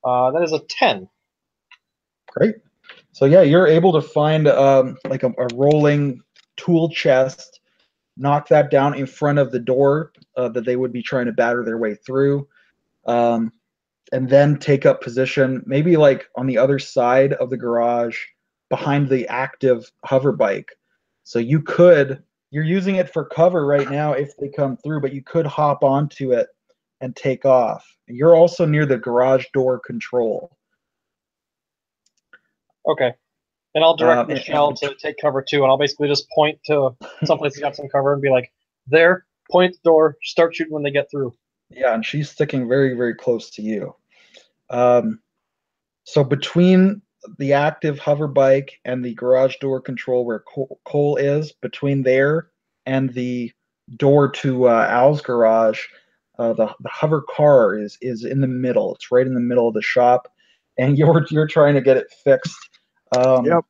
That is a 10. Great. So yeah, you're able to find like a rolling tool chest, knock that down in front of the door that they would be trying to batter their way through, and then take up position, maybe like on the other side of the garage, behind the active hover bike. So you're using it for cover right now if they come through, but you could hop onto it and take off. You're also near the garage door control. Okay. And I'll direct And Michelle to take cover too, and I'll basically just point to someplace that's got some cover and be like, there, point the door, start shooting when they get through. yeah, and she's sticking very, very close to you. So between the active hover bike and the garage door control where Cole is, between there and the door to Al's garage, the hover car is in the middle. It's right in the middle of the shop, and you're trying to get it fixed. Yep.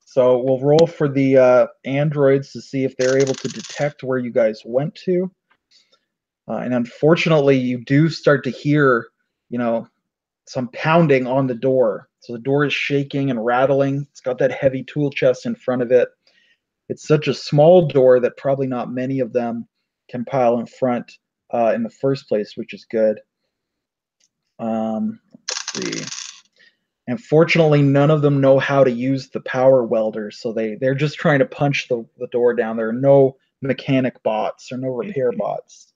So we'll roll for the androids to see if they're able to detect where you guys went to. And unfortunately, you do start to hear, some pounding on the door. So the door is shaking and rattling. It's got that heavy tool chest in front of it. It's such a small door that probably not many of them can pile in front in the first place, which is good. Let's see. And fortunately, none of them know how to use the power welder, so they're just trying to punch the door down. There are no mechanic bots or no repair bots.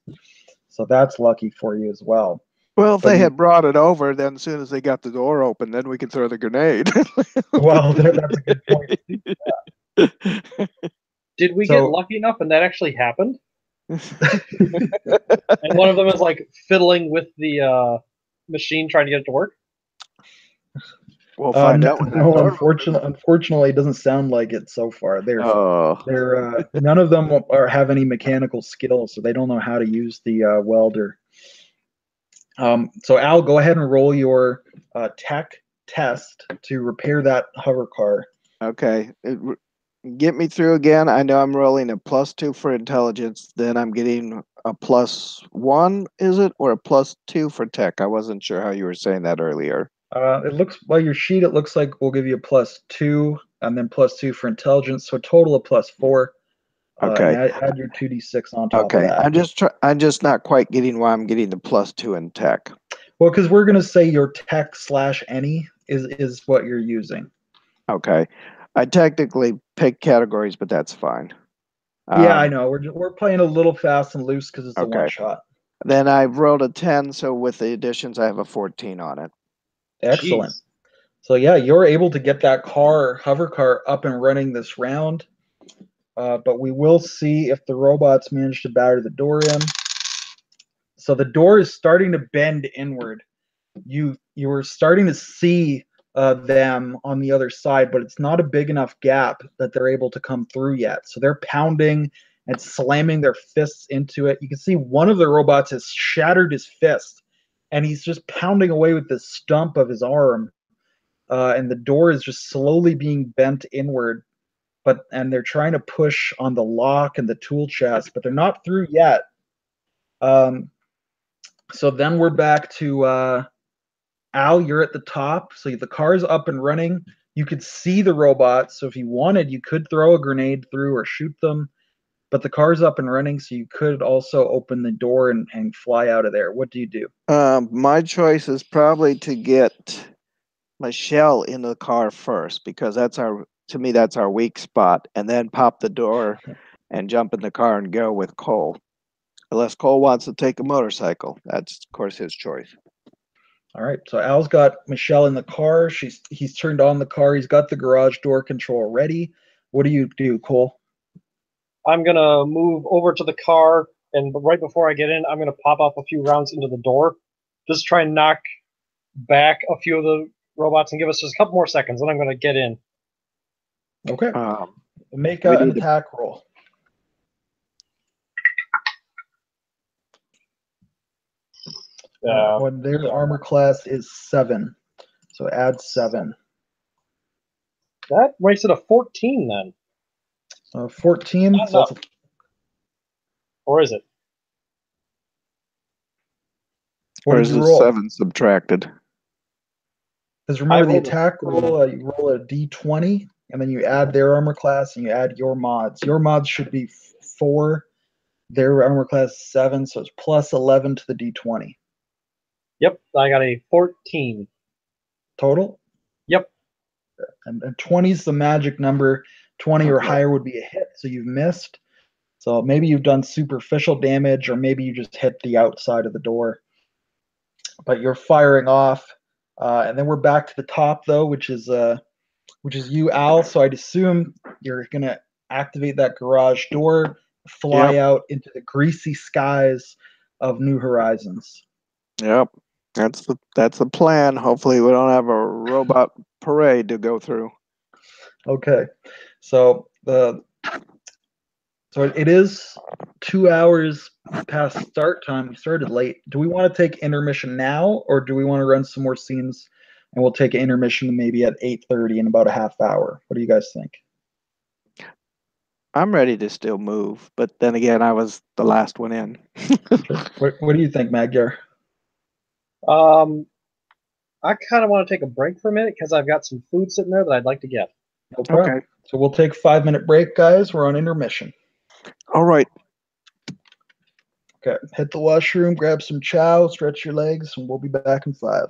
So that's lucky for you as well. Well, if But they you, had brought it over, then as soon as they got the door open, then we could throw the grenade. well, that's a good point. Did we get So lucky enough and that actually happened? And one of them is like fiddling with the machine trying to get it to work? We'll find no, out when that door opens. unfortunately, it doesn't sound like it so far. Oh, They're none of them have any mechanical skills, so they don't know how to use the welder. So Al, go ahead and roll your tech test to repair that hover car. okay. Get me through again. I know I'm rolling a +2 for intelligence. Then I'm getting a +1, is it? Or a +2 for tech? I wasn't sure how you were saying that earlier. It looks by your sheet. It looks like we'll give you a +2 and then +2 for intelligence, so a total of +4. And Okay. add your 2d6 on top of Okay. that. I'm just not quite getting why I'm getting the +2 in tech. Well, because we're gonna say your tech/any is what you're using. Okay. I technically picked categories, but that's fine. Yeah, I know. We're playing a little fast and loose because it's a Okay. one shot. Then I rolled a 10, so with the additions, I have a 14 on it. Excellent. Jeez. So yeah, you're able to get that hover car, up and running this round. But we will see if the robots manage to batter the door in. So the door is starting to bend inward. You were starting to see them on the other side, but it's not a big enough gap that they're able to come through yet. So they're pounding and slamming their fists into it. You can see one of the robots has shattered his fist, and he's just pounding away with the stump of his arm. And the door is just slowly being bent inward. And they're trying to push on the lock and the tool chest, but they're not through yet. So then we're back to Al, you're at the top. So the car's up and running. You could see the robots. So if you wanted, you could throw a grenade through or shoot them. But the car's up and running, so you could also open the door and fly out of there. What do you do? My choice is probably to get Michelle in the car first because to me that's our weak spot, and then pop the door and jump in the car and go with Cole. Unless Cole wants to take a motorcycle, that's of course his choice. All right. So Al's got Michelle in the car. He's turned on the car. He's got the garage door control ready. What do you do, Cole? I'm gonna move over to the car, and right before I get in, I'm gonna pop off a few rounds into the door. Just try and knock back a few of the robots and give us just a couple more seconds, and I'm gonna get in. Okay. Make we an need to- attack roll. When their armor class is 7, so add 7. That makes it a 14 then. 14. Not So enough. Or is it? what Or did is you it roll? 7 subtracted? Because remember the rolled a- attack roll, you roll a d20, and then you add their armor class and you add your mods. Your mods should be 4. Their armor class is 7, so it's plus 11 to the d20. Yep, I got a 14. Total? Yep. And 20 is the magic number. 20 or higher would be a hit, so you've missed. So maybe you've done superficial damage, or maybe you just hit the outside of the door. But you're firing off, and then we're back to the top though, which is you, Al. So I'd assume you're gonna activate that garage door, fly out into the greasy skies of New Horizons. Yep. That's the plan. Hopefully we don't have a robot parade to go through. Okay, so it is 2 hours past start time. We started late. Do we want to take intermission now, or do we want to run some more scenes, and we'll take an intermission maybe at 8:30 in about a half hour? What do you guys think? I'm ready to still move, but then again, I was the last one in. Sure. What do you think, Magyar? I kind of want to take a break for a minute because I've got some food sitting there that I'd like to get. No problem. Okay. So we'll take a 5-minute break, guys. We're on intermission. All right. Okay. Hit the washroom, grab some chow, stretch your legs, and we'll be back in 5.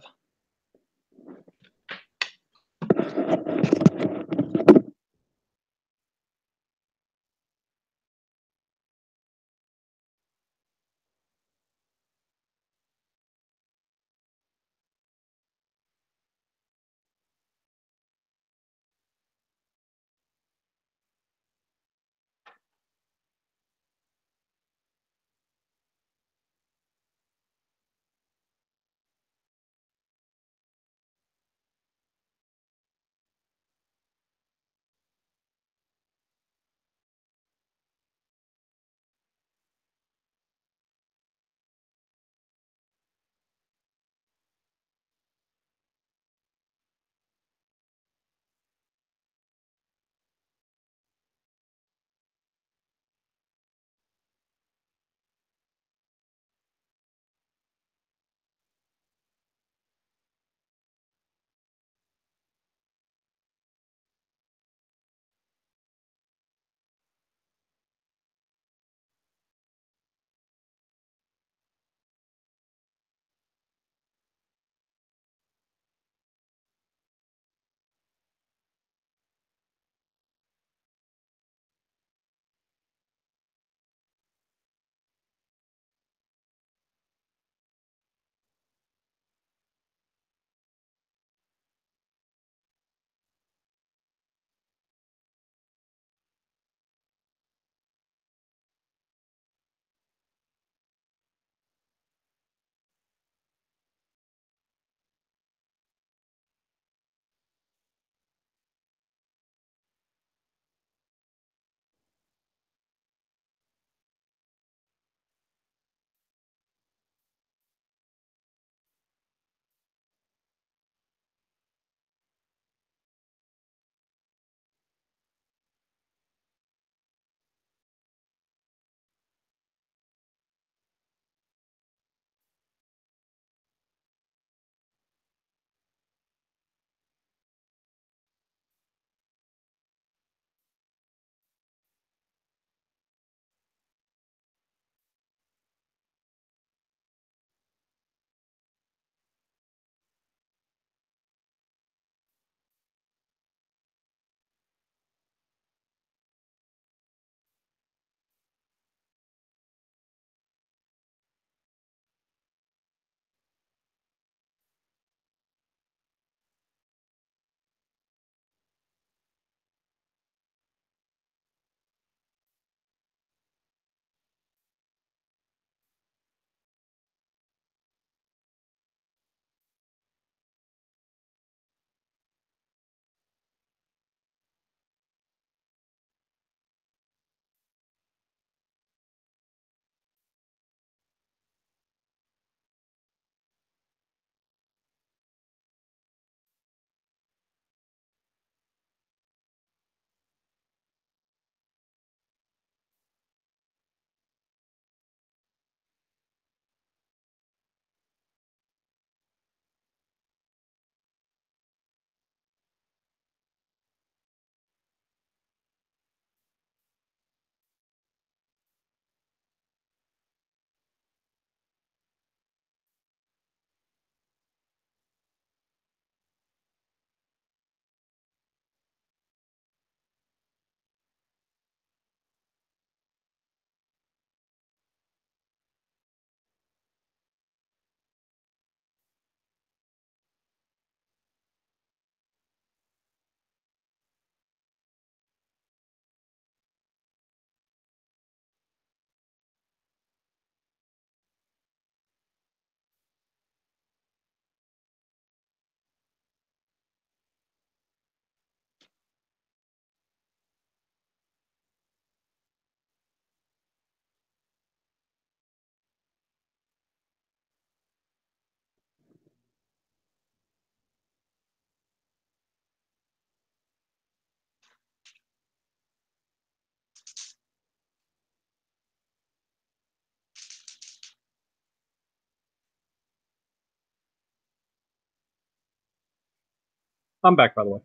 I'm back, by the way.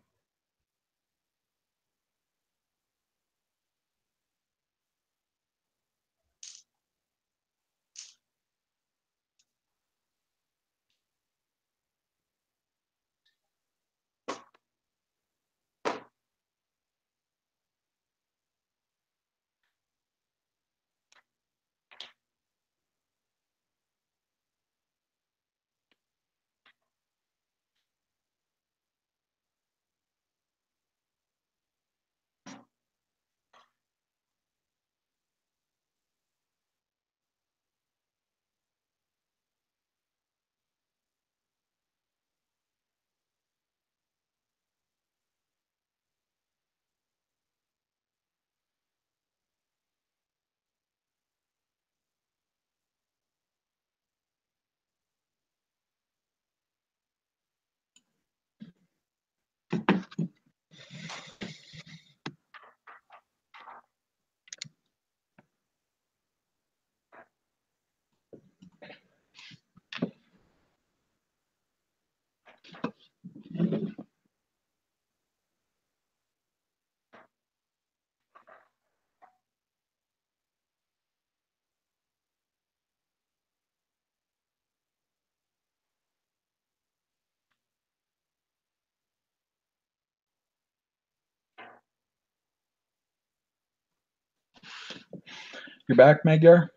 You're back, Magyar?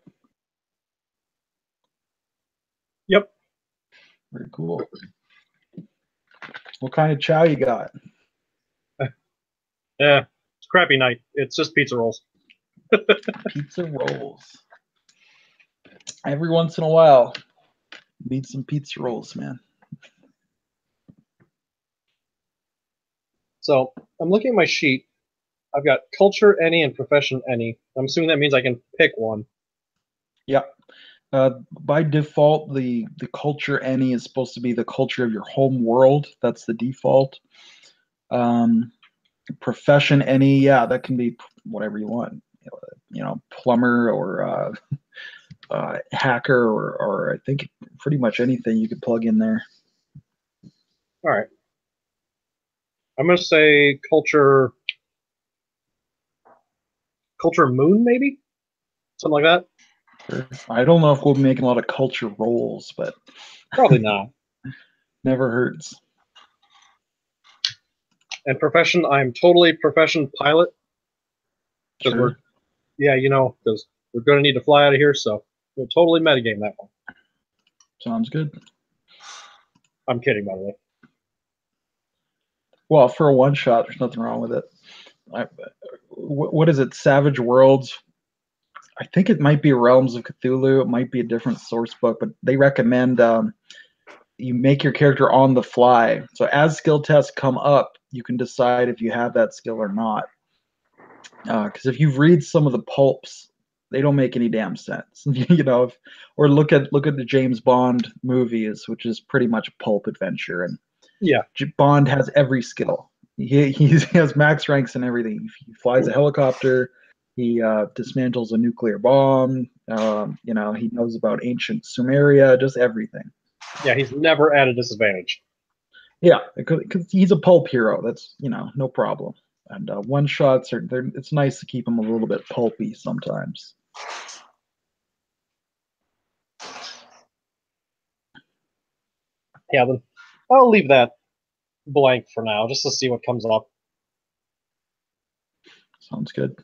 Yep. Very cool. What kind of chow you got? Yeah, it's a crappy night. It's just pizza rolls. Pizza rolls. Every once in a while, need some pizza rolls, man. So I'm looking at my sheet. I've got culture any and profession any. I'm assuming that means I can pick one. Yep. By default, the culture any is supposed to be the culture of your home world. That's the default. Profession any, yeah, that can be whatever you want. Plumber or hacker or I think pretty much anything you could plug in there. All right. I'm going to say culture moon, maybe? Something like that? I don't know if we'll be making a lot of culture roles, but Probably not. never hurts. And profession, I'm totally profession pilot. Because Sure. because we're going to need to fly out of here, so we'll totally metagame that one. Sounds good. I'm kidding, by the way. Well, for a one shot, there's nothing wrong with it. What is it? Savage Worlds. I think it might be Realms of Cthulhu. It might be a different source book, but they recommend you make your character on the fly. So as skill tests come up, you can decide if you have that skill or not. Because if you read some of the pulps, they don't make any damn sense. Or look at the James Bond movies, which is pretty much a pulp adventure, and Yeah. Bond has every skill. He has max ranks and everything. He flies a helicopter. He dismantles a nuclear bomb. He knows about ancient Sumeria, just everything. Yeah, he's never at a disadvantage. Yeah, because he's a pulp hero. That's no problem. And one shots are it's nice to keep him a little bit pulpy sometimes. Yeah, then I'll leave that blank for now, just to see what comes up. Sounds good.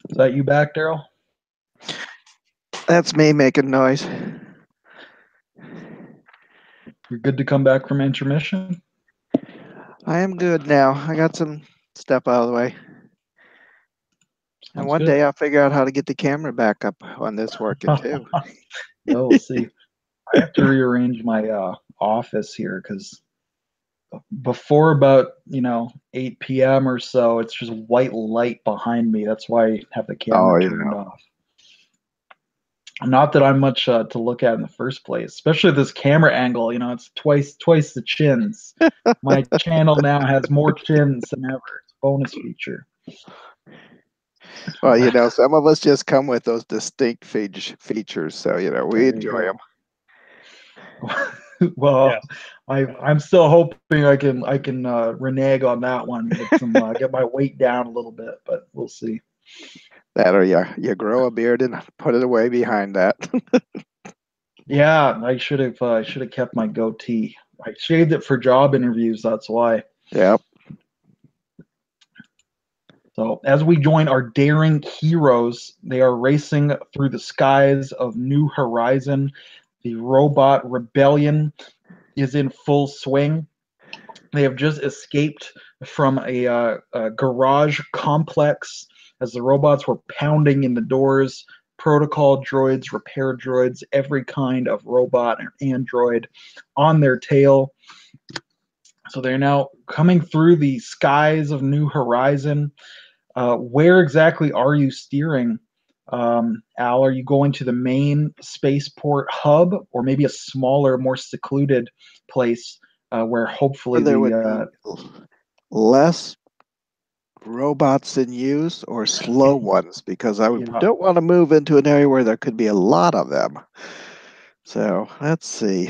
Is that you back, Daryl? That's me making noise. You're good to come back from intermission? I am good now. I got some stuff out of the way. And Sounds one good. day I'll figure out how to get the camera back up on this working too. Yeah, we'll see. I have to rearrange my office here because before about 8 p.m. or so, it's just white light behind me. That's why I have the Oh, camera turned off. Not that I'm much to look at in the first place, especially this camera angle. It's twice the chins. My channel now has more chins than ever. It's a bonus feature. Well, some of us just come with those distinct features, so we There enjoy them. Well, Yes. I'm still hoping I can renege on that one, get my weight down a little bit, but we'll see. That or you grow a beard and put it away behind that. Yeah, I should have kept my goatee. I shaved it for job interviews. That's why. Yep. So as we join our daring heroes, they are racing through the skies of New Horizon. The robot rebellion is in full swing. They have just escaped from a garage complex as the robots were pounding in the doors. Protocol droids, repair droids, every kind of robot and android on their tail. So they're now coming through the skies of New Horizon. Where exactly are you steering, Al? Are you going to the main spaceport hub, or maybe a smaller, more secluded place where hopefully Or there would be less robots in use or slow ones, because don't want to move into an area where there could be a lot of them. So let's see.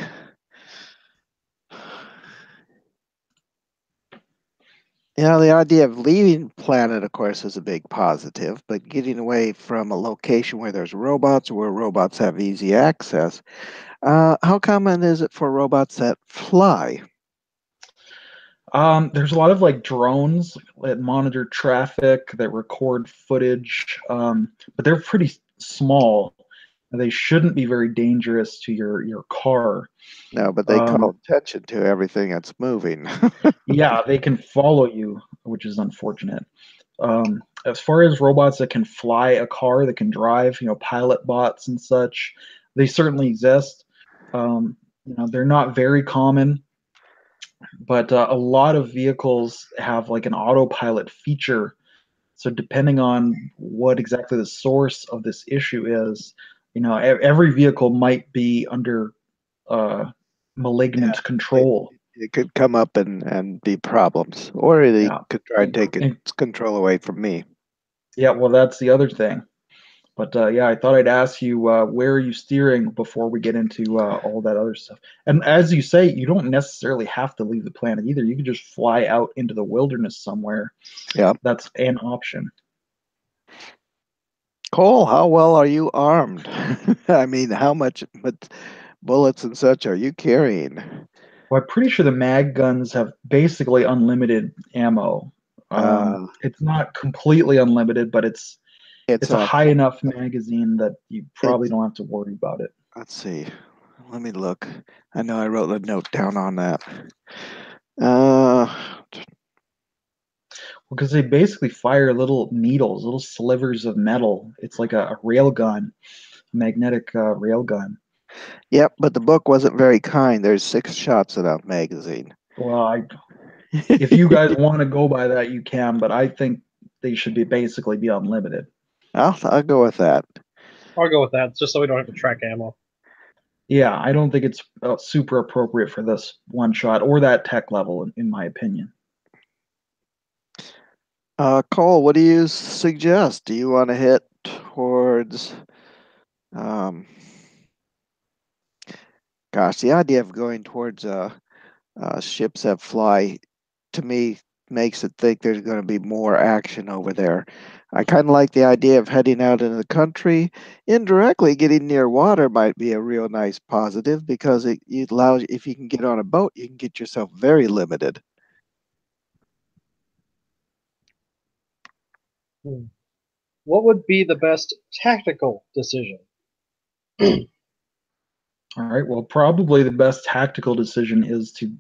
The idea of leaving planet, of course, is a big positive, but getting away from a location where there's robots or where robots have easy access, how common is it for robots that fly? There's a lot of like drones that monitor traffic, that record footage, but they're pretty small. They shouldn't be very dangerous to your car. No, but they call attention to everything that's moving. Yeah, they can follow you, which is unfortunate. As far as robots that can fly a car, that can drive, pilot bots and such, they certainly exist. They're not very common, but a lot of vehicles have like an autopilot feature. So depending on what exactly the source of this issue is, every vehicle might be under malignant control. It could come up and be problems, or they Yeah. could try and take And its control away from me. yeah, well, that's the other thing. But yeah, I thought I'd ask you where are you steering before we get into all that other stuff. And as you say, you don't necessarily have to leave the planet either. You could just fly out into the wilderness somewhere. Yeah. That's an option. Cole, how well are you armed? I mean, how much bullets and such are you carrying? Well, I'm pretty sure the mag guns have basically unlimited ammo. It's not completely unlimited, but it's It's a a high enough magazine that you probably it's don't have to worry about it. let's see. Let me look. I know I wrote a note down on that. Uh, Because they basically fire little needles, little slivers of metal. It's like a rail gun, magnetic rail gun. yep, but the book wasn't very kind. There's 6 shots in that magazine. Well, if you guys want to go by that, you can, but I think they should basically be unlimited. I'll go with that. I'll go with that, just so we don't have to track ammo. Yeah, I don't think it's super appropriate for this one shot or that tech level, in my opinion. Cole, what do you suggest? Do you want to hit towards um, gosh, the idea of going towards ships that fly, to me, makes it think there's going to be more action over there. I kind of like the idea of heading out into the country. Indirectly, getting near water might be a real nice positive, because it allows, if you can get on a boat, you can get yourself very limited. What would be the best tactical decision? All right. Well, probably the best tactical decision is to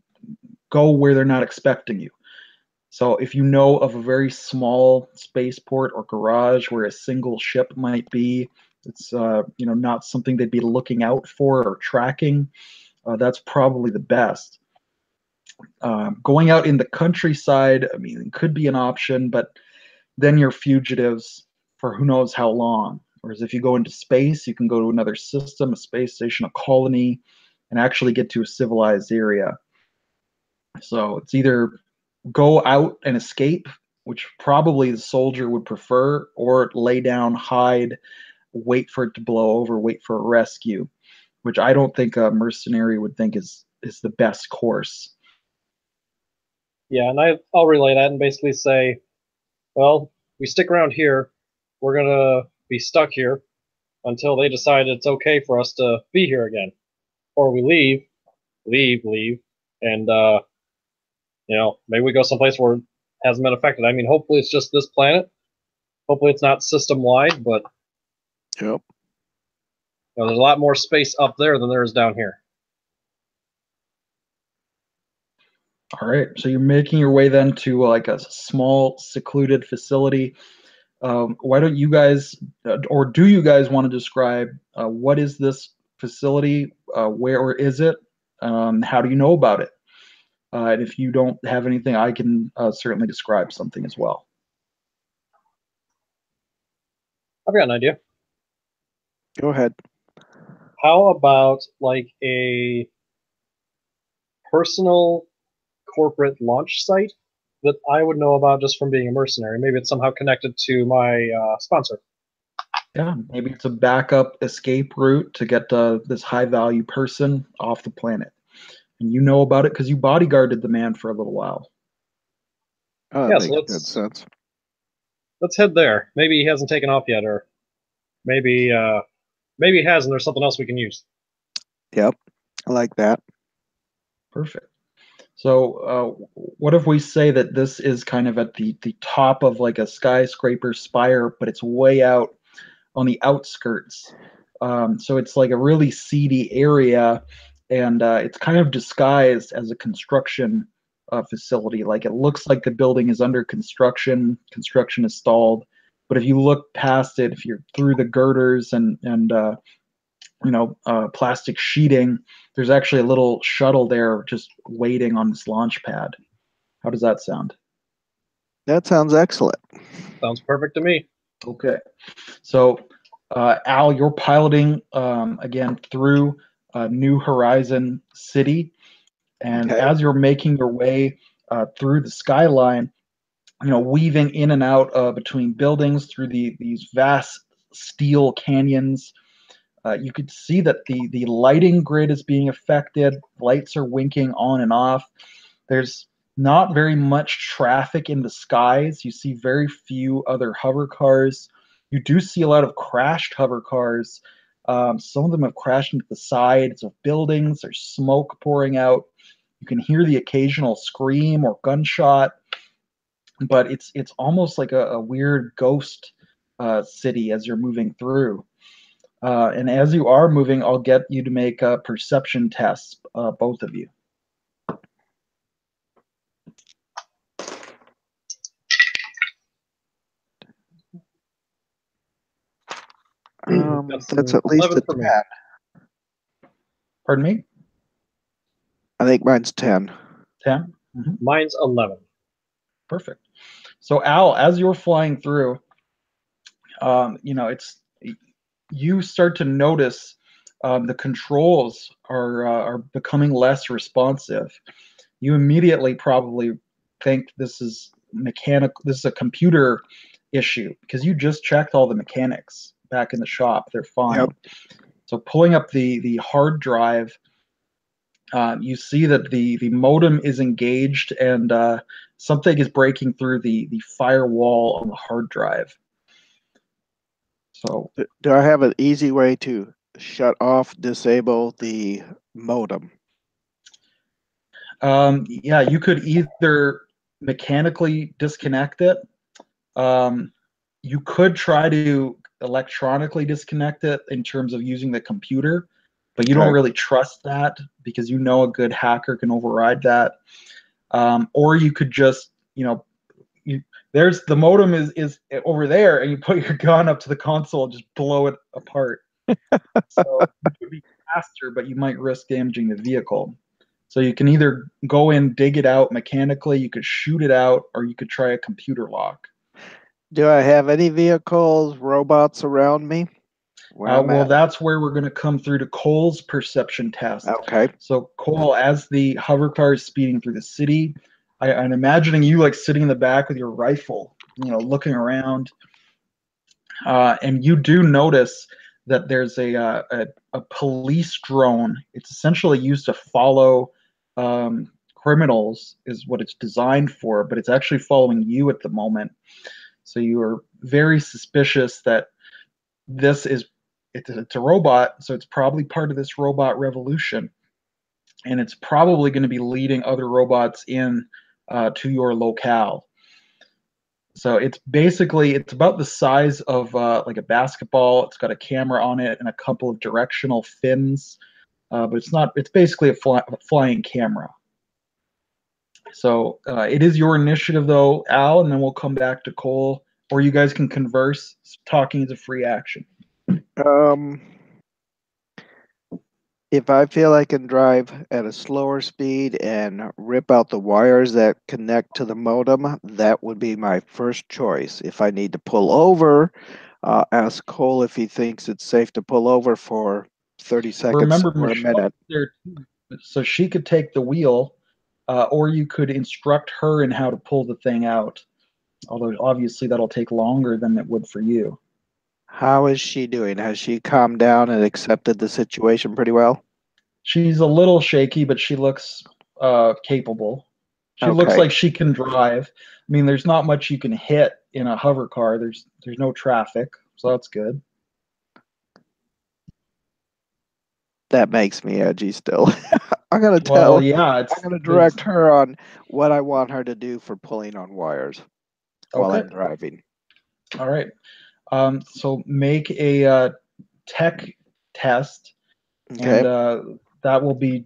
go where they're not expecting you. So if you know of a very small spaceport or garage where a single ship might be, it's not something they'd be looking out for or tracking. That's probably the best. Going out in the countryside, I mean, it could be an option, but then you're fugitives for who knows how long. Whereas if you go into space, you can go to another system, a space station, a colony, and actually get to a civilized area. So it's either go out and escape, which probably the soldier would prefer, or lay down, hide, wait for it to blow over, wait for a rescue, which I don't think a mercenary would think is the best course. Yeah, and I'll relay that and basically say, well, we stick around here, we're gonna be stuck here until they decide it's okay for us to be here again, or we leave, and maybe we go someplace where it hasn't been affected. I mean, hopefully it's just this planet. Hopefully it's not system wide, but Yep. there's a lot more space up there than there is down here. All right, so you're making your way then to like a small, secluded facility. Why don't you guys, or do you guys want to describe what is this facility? Where is it? How do you know about it? And if you don't have anything, I can certainly describe something as well. I've got an idea. Go ahead. How about like a personal corporate launch site that I would know about just from being a mercenary? Maybe it's somehow connected to my sponsor. Yeah, maybe it's a backup escape route to get this high value person off the planet. And you know about it because you bodyguarded the man for a little while. Oh, that Yeah, makes so good sense. let's head there. Maybe he hasn't taken off yet, or maybe he has, and there's something else we can use. Yep, I like that. Perfect. So, what if we say that this is kind of at the top of like a skyscraper spire, but it's way out on the outskirts? So it's like a really seedy area, and it's kind of disguised as a construction facility. Like it looks like the building is under construction. Construction is stalled, but if you look past it, if you're through the girders and plastic sheeting, there's actually a little shuttle there just waiting on this launch pad. How does that sound? That sounds excellent. Sounds perfect to me. Okay. So, Al, you're piloting again through New Horizon City. And Okay. as you're making your way through the skyline, weaving in and out between buildings through these vast steel canyons, you could see that the lighting grid is being affected. Lights are winking on and off. There's not very much traffic in the skies. You see very few other hover cars. You do see a lot of crashed hover cars. Some of them have crashed into the sides of buildings. There's smoke pouring out. You can hear the occasional scream or gunshot, but it's almost like a weird ghost city as you're moving through. And as you are moving, I'll get you to make perception tests, both of you. That's at least 11 a for me. 10. Pardon me? I think mine's 10. 10? Mm-hmm. Mine's 11. Perfect. So Al, as you're flying through, you start to notice the controls are becoming less responsive. You immediately probably think this is a computer issue because you just checked all the mechanics back in the shop. They're fine. Yep. So pulling up the hard drive, you see that the modem is engaged and something is breaking through the firewall on the hard drive. So Do I have an easy way to shut off, disable the modem? yeah, you could either mechanically disconnect it. You could try to electronically disconnect it in terms of using the computer, but you don't Okay. really trust that because you know a good hacker can override that. Or you could just, there's the modem is over there, and you put your gun up to the console and just blow it apart. So it could be faster, but you might risk damaging the vehicle. So you can either go in, dig it out mechanically, you could shoot it out, or you could try a computer lock. Do I have any vehicles, robots around me? Where I'm Well, at? that's where we're going to come through to Cole's perception test. Okay. So, Cole, as the hover car is speeding through the city, I'm imagining you like sitting in the back with your rifle, looking around, and you do notice that there's a police drone. It's essentially used to follow criminals, is what it's designed for, but it's actually following you at the moment. So you are very suspicious that this is it's a robot, so it's probably part of this robot revolution, and it's probably going to be leading other robots in to your locale. So it's about the size of like a basketball. It's got a camera on it and a couple of directional fins, but it's not. It's basically a flying camera. So it is your initiative, though, Al, and then we'll come back to Cole, or you guys can converse. Talking is a free action. Um, if I feel I can drive at a slower speed and rip out the wires that connect to the modem, that would be my first choice. If I need to pull over, ask Cole if he thinks it's safe to pull over for 30 seconds Remember, or a Michelle's minute. there too, so she could take the wheel, or you could instruct her in how to pull the thing out. Although obviously that'll take longer than it would for you. How is she doing? Has she calmed down and accepted the situation pretty well? She's a little shaky, but she looks capable. She looks Okay. like she can drive. I mean, there's not much you can hit in a hover car. There's no traffic, so that's good. That makes me edgy still. I'm gonna Well, tell. yeah, I'm gonna it's direct her on what I want her to do for pulling on wires while okay. I'm driving. All right. So make a tech test, Okay. and that will be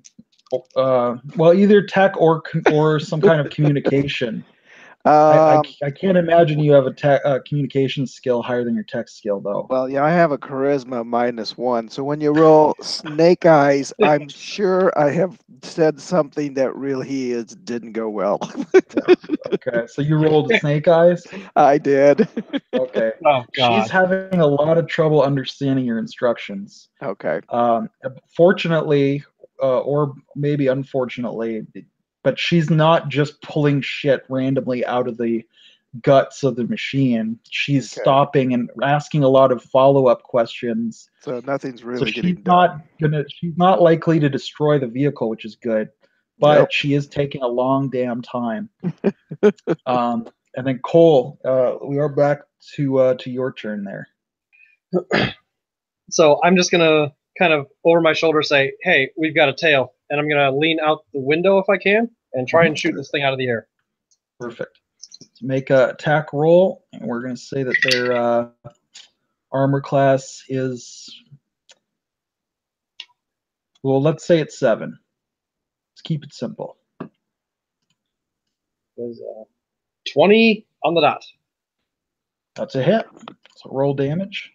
well, either tech or some kind of communication. Um. I can't imagine you have a communication skill higher than your tech skill, though. Well, yeah, I have a charisma -1. So when you roll snake eyes, I'm sure I have said something that really didn't go well. Yeah. Okay, so you rolled a snake eyes. I did. Okay, Oh she's God. having a lot of trouble understanding your instructions. Okay. Fortunately, or maybe unfortunately, but she's not just pulling shit randomly out of the guts of the machine. She's Okay. stopping and asking a lot of follow-up questions. So nothing's So really getting done. she's not likely to destroy the vehicle, which is good, Yep. but she is taking a long damn time. And then Cole, we are back to your turn there. So I'm just gonna kind of over my shoulder say, "Hey, we've got a tail," and I'm gonna lean out the window if I can and try and shoot this thing out of the air. Perfect. Let's make a attack roll, and we're going to say that their armor class is, well, let's say it's 7. Let's keep it simple. It was 20 on the dot. That's a hit. So roll damage.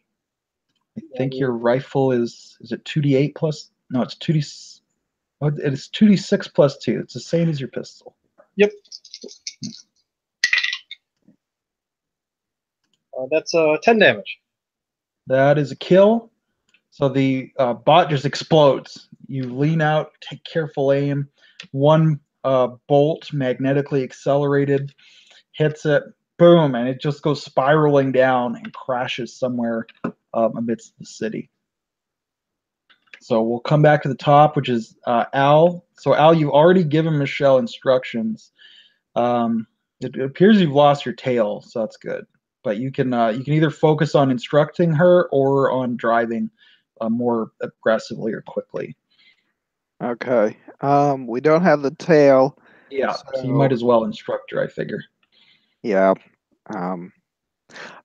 I think your rifle is it 2d8 plus? No, it's 2d. Oh, it is 2d6 plus 2. It's the same as your pistol. Yep. That's 10 damage. That is a kill. So the bot just explodes. You lean out, take careful aim. One bolt, magnetically accelerated, hits it, boom, and it just goes spiraling down and crashes somewhere amidst the city. So we'll come back to the top, which is Al. So Al, you've already given Michelle instructions. It appears you've lost your tail, so that's good. But you can either focus on instructing her or on driving more aggressively or quickly. Okay. We don't have the tail. Yeah, so you So might as well instruct her, I figure. yeah. Um,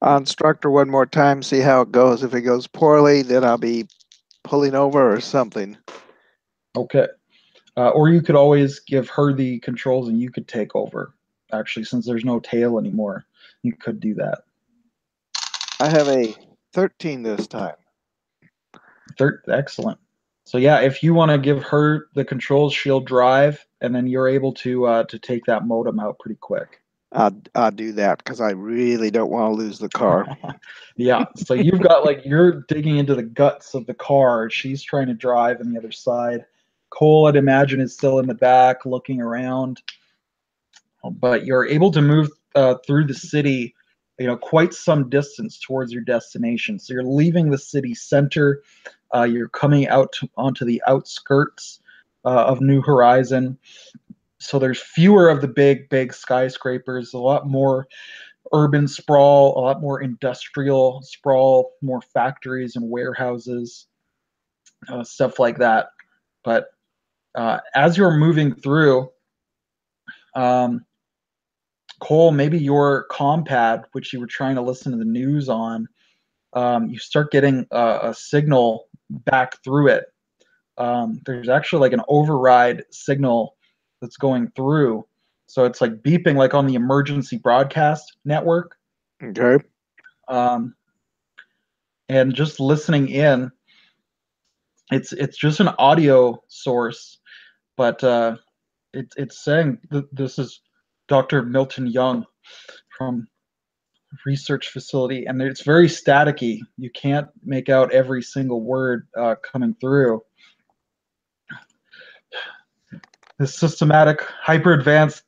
Instructor one more time, see how it goes. If it goes poorly, then I'll be pulling over or something. Okay. Or you could always give her the controls and you could take over. Actually, since there's no tail anymore, you could do that. I have a 13 this time. Excellent. So yeah, if you want to give her the controls, she'll drive, and then you're able to take that modem out pretty quick. I'll do that because I really don't want to lose the car. Yeah. So you've got you're digging into the guts of the car. She's trying to drive on the other side. Cole, I'd imagine, is still in the back looking around. But you're able to move through the city, quite some distance towards your destination. So you're leaving the city center. You're coming out onto the outskirts of New Horizon. So there's fewer of the big skyscrapers, a lot more urban sprawl, a lot more industrial sprawl, more factories and warehouses, stuff like that. But as you're moving through, Cole, maybe your compad, which you were trying to listen to the news on, you start getting a signal back through it. There's actually like an override signal that's going through. So it's like beeping like on the emergency broadcast network. Okay. And just listening in, it's just an audio source, but it's saying this is Dr. Milton Young from research facility, and it's very staticky. You can't make out every single word coming through. The systematic hyper advanced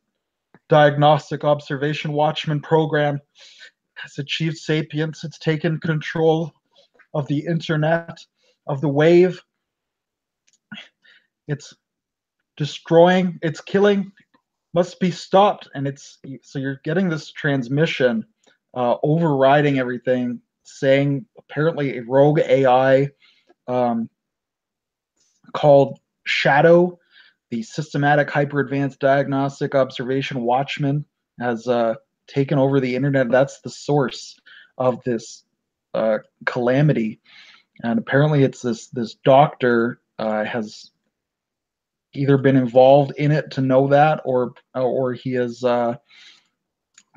diagnostic observation watchman program has achieved sapience. It's taken control of the internet, of the wave. It's destroying, it's killing, must be stopped. And so you're getting this transmission overriding everything, saying apparently a rogue AI called Shadow, the systematic hyper advanced diagnostic observation watchman, has taken over the internet. That's the source of this calamity. And apparently it's this doctor has either been involved in it to know that, or he has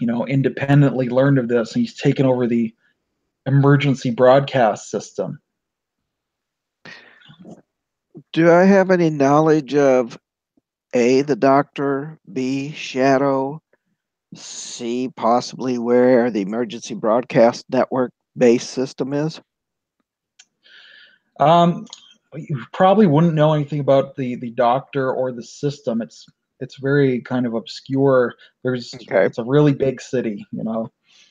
independently learned of this, and he's taken over the emergency broadcast system. Do I have any knowledge of A, the doctor, B, Shadow, C, possibly where the emergency broadcast network base system is? You probably wouldn't know anything about the doctor or the system. It's very kind of obscure. Okay. It's a really big city,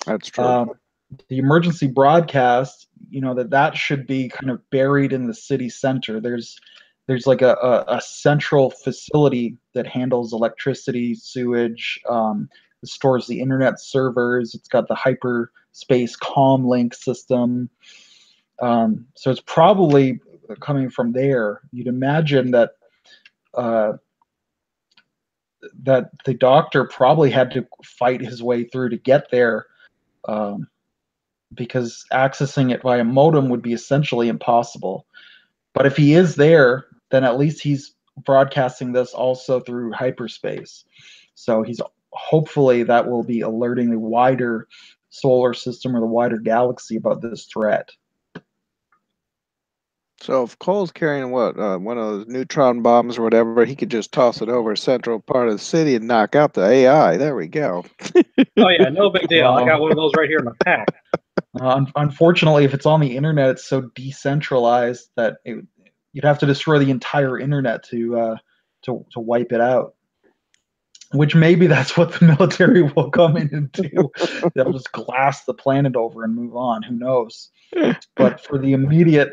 That's true. The emergency broadcast, that should be kind of buried in the city center. There's like a central facility that handles electricity, sewage, stores the internet servers. It's got the hyperspace comm link system. So it's probably coming from there. You'd imagine that that the doctor probably had to fight his way through to get there, because accessing it via modem would be essentially impossible. But if he is there, then at least he's broadcasting this also through hyperspace. So hopefully that will be alerting the wider solar system or the wider galaxy about this threat. So if Cole's carrying one of those neutron bombs or whatever, he could just toss it over a central part of the city and knock out the AI. There we go. Oh yeah, no big deal. I got one of those right here in my pack. Unfortunately, if it's on the internet, it's so decentralized that you'd have to destroy the entire internet to wipe it out. Which maybe that's what the military will come in and do. They'll just glass the planet over and move on. Who knows? But for the immediate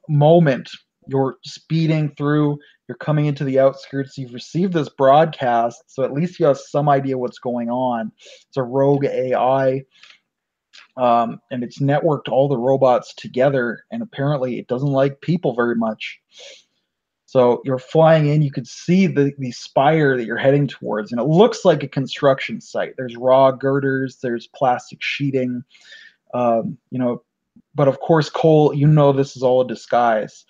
moment, you're speeding through, you're coming into the outskirts, you've received this broadcast, so at least you have some idea what's going on. It's a rogue AI, and it's networked all the robots together, and apparently it doesn't like people very much. So you're flying in, you could see the spire that you're heading towards, and it looks like a construction site. There's raw girders, there's plastic sheeting, you know, but of course, Cole, you know this is all a disguise.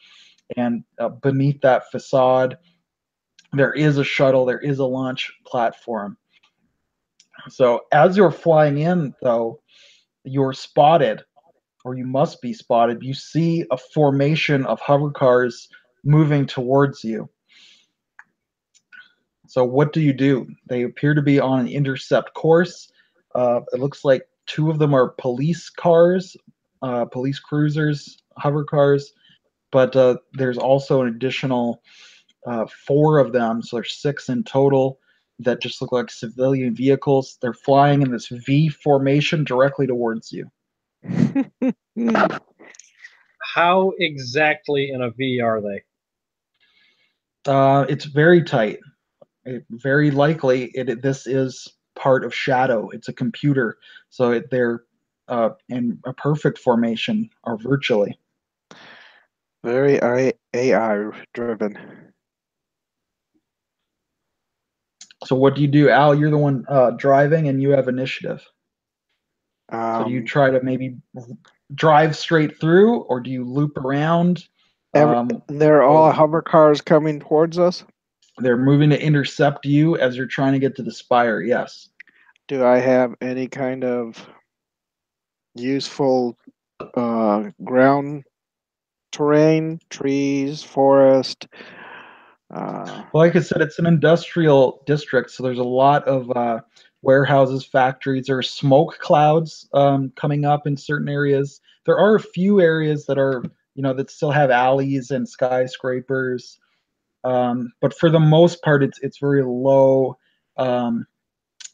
And beneath that facade, there is a shuttle, there is a launch platform. So as you're flying in, though, you're spotted, or you must be spotted. You see a formation of hover cars moving towards you. So what do? They appear to be on an intercept course. It looks like two of them are police cars, police cruisers, hover cars, but there's also an additional four of them, so there's six in total that just look like civilian vehicles. They're flying in this V formation directly towards you. How exactly in a V are they? It's very tight. Very likely, this is part of Shadow. It's a computer, so they're in a perfect formation, or virtually. Very AI driven. So what do? Al, you're the one driving, and you have initiative. So do you try to maybe drive straight through, or do you loop around? They're all hover cars coming towards us. They're moving to intercept you as you're trying to get to the spire. Yes. Do I have any kind of useful ground terrain, trees, forest? Well, like I said, it's an industrial district, so there's a lot of warehouses, factories. There are smoke clouds coming up in certain areas. There are a few areas that are, that still have alleys and skyscrapers, but for the most part, it's very low, and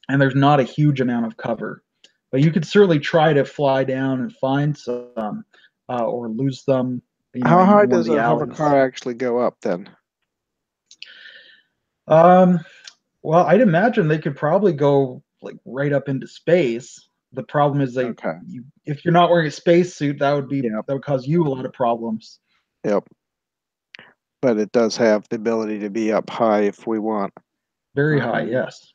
there's not a huge amount of cover. But you could certainly try to fly down and find some, or lose them. How high in one of does the a hover alleys. car actually go up then? Well, I'd imagine they could probably go like right up into space. The problem is if you're not wearing a spacesuit, that would cause you a lot of problems. Yep. But it does have the ability to be up high if we want. Very high, yes.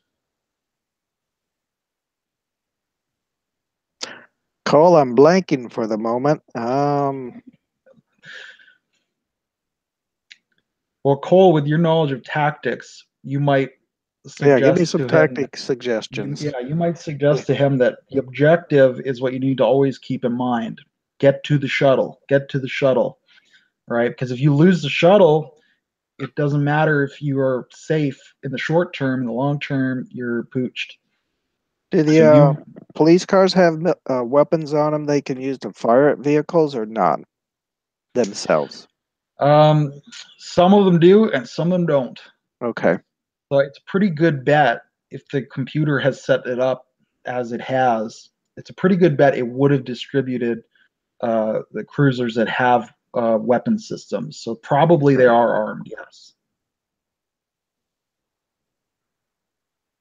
Cole, I'm blanking for the moment. Well, Cole, with your knowledge of tactics, you might suggest give me some to him tactic suggestions. You might suggest to him that the objective is what you need to always keep in mind. Get to the shuttle. Get to the shuttle. Right? Because if you lose the shuttle, it doesn't matter if you are safe in the short term. In the long term, you're pooched. Do the police cars have weapons on them they can use to fire at vehicles or not themselves? Some of them do, and some of them don't. Okay. So it's a pretty good bet if the computer has set it up as it has. It's a pretty good bet it would have distributed the cruisers that have weapon systems. So probably they are armed, yes.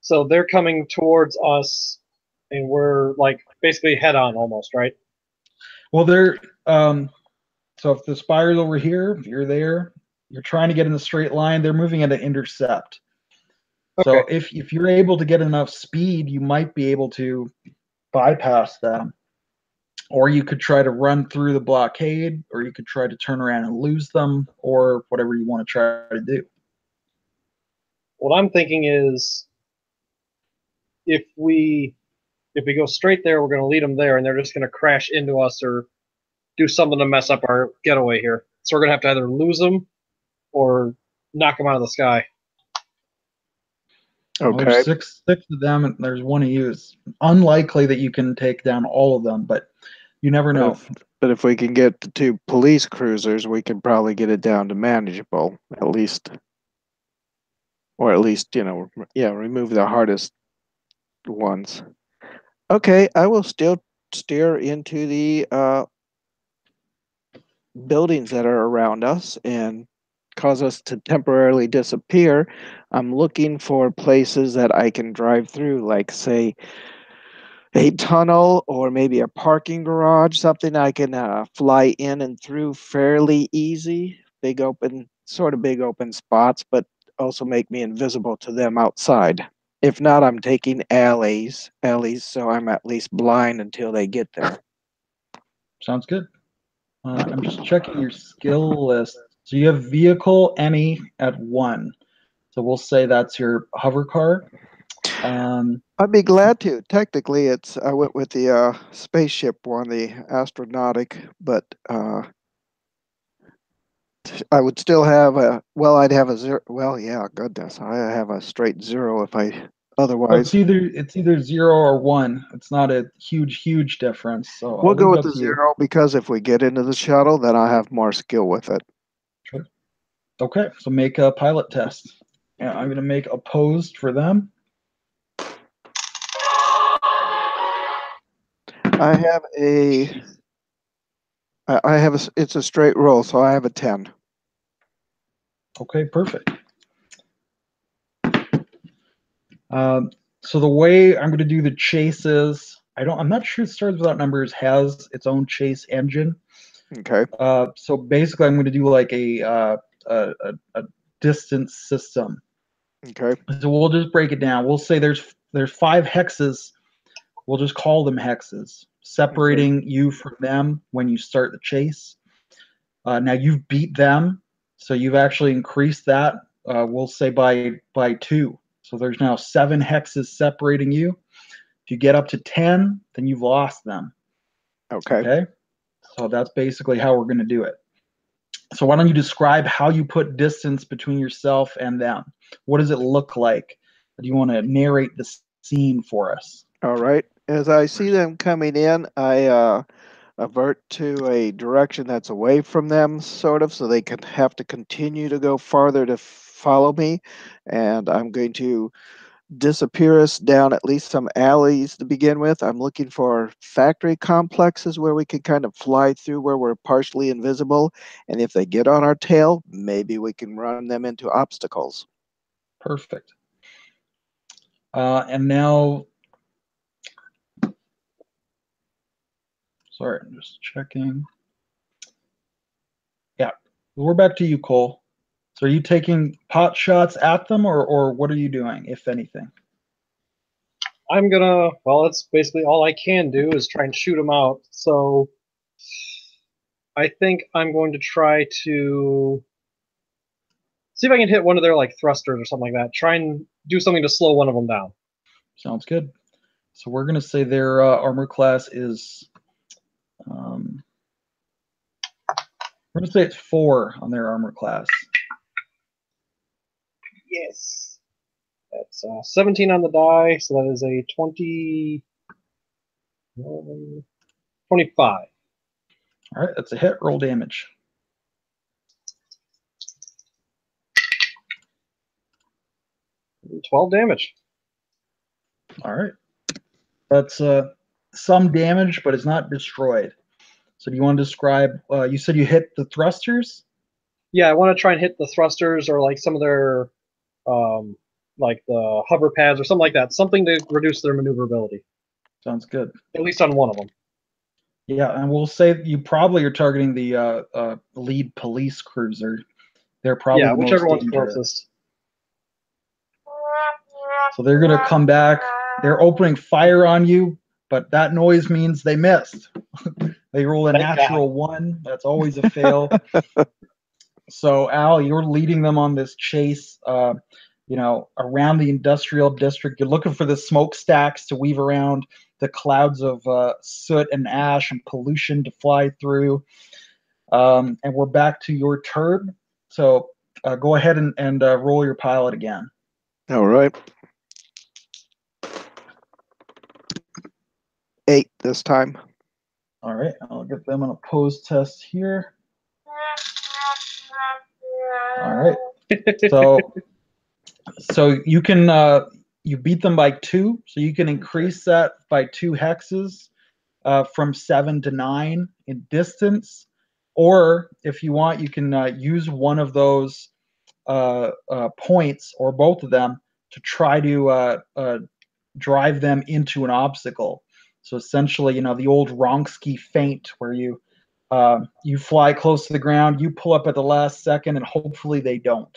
So they're coming towards us, and we're like basically head on almost, right? Well, so if the spire's over here, if you're there, you're trying to get in the straight line, they're moving at an intercept. Okay. So if you're able to get enough speed, you might be able to bypass them. Or you could try to run through the blockade, or you could try to turn around and lose them, or whatever you want to try to do. What I'm thinking is if we go straight there, we're going to lead them there, and they're just going to crash into us or do something to mess up our getaway here. So we're going to have to either lose them or knock them out of the sky. Okay. Well, there's six of them, and there's one of you. It's unlikely that you can take down all of them, but you never know. But if we can get the two police cruisers, we can probably get it down to manageable, at least. Or at least, remove the hardest ones. Okay, I will still steer into the buildings that are around us and cause us to temporarily disappear. I'm looking for places that I can drive through, like, say, a tunnel or maybe a parking garage, something I can fly in and through fairly easy. Big open sort of big open spots, but also make me invisible to them outside. If not, I'm taking alleys, so I'm at least blind until they get there. Sounds good. I'm just checking your skill list. So you have vehicle any at 1. So we'll say that's your hover car. I'd be glad to. Technically, I went with the spaceship one, the astronautic, but I would still have I'd have a 0. Well, yeah, goodness, I have a straight 0 if I So otherwise. it's either 0 or 1. It's not a huge difference. So We'll I'll go leave it with up the to you. 0 because if we get into the shuttle, then I have more skill with it. Sure. Okay, so make a pilot test. Yeah, I'm gonna make opposed for them. I have it's a straight roll, so I have a 10. Okay, perfect. So the way I'm going to do the chase is, I'm not sure Stars Without Numbers has its own chase engine. Okay. So basically, I'm going to do like a distance system. Okay. So we'll just break it down. We'll say there's 5 hexes. We'll just call them hexes, separating you from them when you start the chase. Now you've beat them, so you've actually increased that. We'll say by 2. So there's now 7 hexes separating you. If you get up to 10, then you've lost them. Okay. Okay. So that's basically how we're going to do it. So why don't you describe how you put distance between yourself and them? What does it look like? Do you want to narrate the scene for us? All right. As I see them coming in, I avert to a direction that's away from them, sort of, so they can have to continue to go farther to follow me. And I'm going to disappear us down at least some alleys to begin with. I'm looking for factory complexes where we can kind of fly through where we're partially invisible. And if they get on our tail, maybe we can run them into obstacles. Perfect. And now, sorry, I'm just checking. Yeah, we're back to you, Cole. So are you taking pot shots at them, or what are you doing, if anything? That's basically all I can do is try and shoot them out. So I think I'm going to try to see if I can hit one of their like thrusters or something like that. Try and do something to slow one of them down. Sounds good. So we're going to say their armor class is, we're going to say it's 4 on their armor class. Yes. That's 17 on the die, so that is a 25. All right, that's a hit. Roll damage. And 12 damage. All right. That's some damage, but it's not destroyed. So do you want to describe, you said you hit the thrusters? Yeah, I want to try and hit the thrusters or like some of their, like the hover pads or something like that. Something to reduce their maneuverability. Sounds good. At least on one of them. Yeah, and we'll say you probably are targeting the lead police cruiser. They're probably the whichever most one's dangerous. closest. So they're going to come back. They're opening fire on you, but that noise means they missed. They roll a Thank natural God. 1. That's always a fail. So Al, you're leading them on this chase, around the industrial district. You're looking for the smokestacks to weave around, the clouds of soot and ash and pollution to fly through. And we're back to your turn. So go ahead and roll your pilot again. All right. 8 this time. All right, I'll get them an opposed test here. All right. So you can you beat them by 2, so you can increase that by 2 hexes from 7 to 9 in distance, or if you want, you can use one of those points or both of them to try to drive them into an obstacle. So essentially, the old Wronski feint where you You fly close to the ground. You pull up at the last second, and hopefully they don't.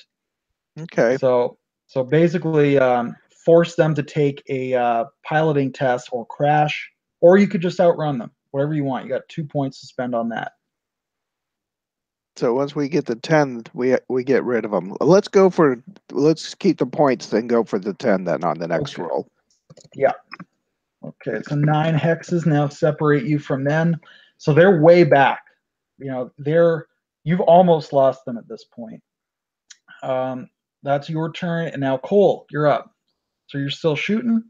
Okay. So basically, force them to take a piloting test or crash, or you could just outrun them. Whatever you want. You got 2 points to spend on that. So once we get the 10, we get rid of them. Let's keep the points, then go for the 10 then on the next Okay. roll. Yeah. Okay, so 9 hexes now separate you from them. So they're way back. You've almost lost them at this point. That's your turn, and now Cole, you're up. So you're still shooting?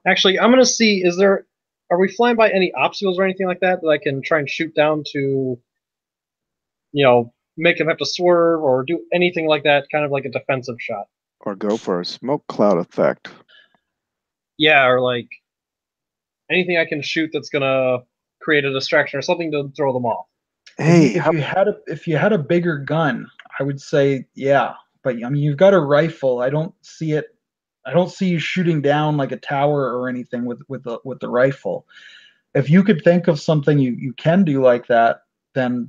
Actually, I'm gonna see. Are we flying by any obstacles or anything like that I can try and shoot down to, make him have to swerve or do anything like that, kind of like a defensive shot? Or go for a smoke cloud effect. Yeah, or like anything I can shoot that's gonna create a distraction or something to throw them off. Hey, if you had a bigger gun, I would say yeah. But I mean, you've got a rifle. I don't see you shooting down like a tower or anything with the rifle. If you could think of something you can do like that, then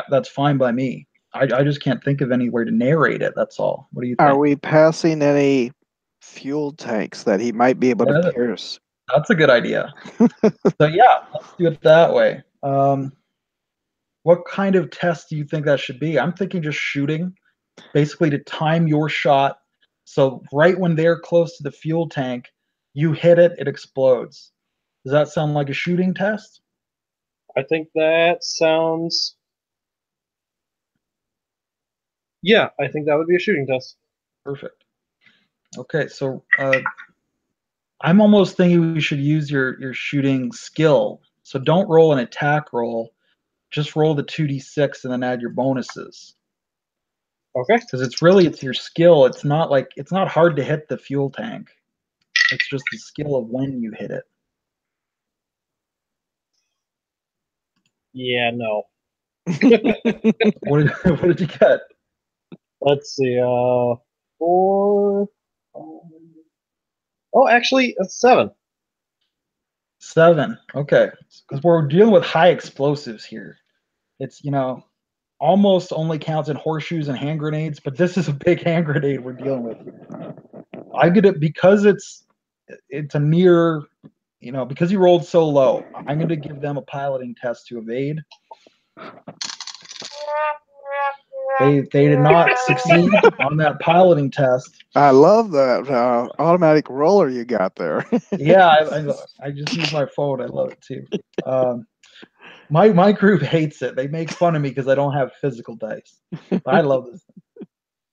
that's fine by me. I just can't think of anywhere to narrate it. That's all. What do you think? are we passing any fuel tanks that he might be able to pierce? That's a good idea. So yeah, let's do it that way. What kind of test do you think that should be? I'm thinking just shooting, basically to time your shot. So right when they're close to the fuel tank, you hit it, it explodes. Does that sound like a shooting test? I think that sounds. Yeah, I think that would be a shooting test. Perfect. Okay, so I'm almost thinking we should use your shooting skill. So don't roll an attack roll. Just roll the 2d6 and then add your bonuses. Okay. Because it's your skill. It's not hard to hit the fuel tank. It's just the skill of when you hit it. Yeah, no. What did you get? Let's see. 4. Oh, actually, it's 7. 7. Okay. Because we're dealing with high explosives here. It's, almost only counts in horseshoes and hand grenades, but this is a big hand grenade we're dealing with here. I get it because it's a near, because you rolled so low. I'm going to give them a piloting test to evade. They did not succeed on that piloting test. I love that automatic roller you got there. Yeah, I just use my phone. I love it too. My group hates it. They make fun of me because I don't have physical dice. But I love this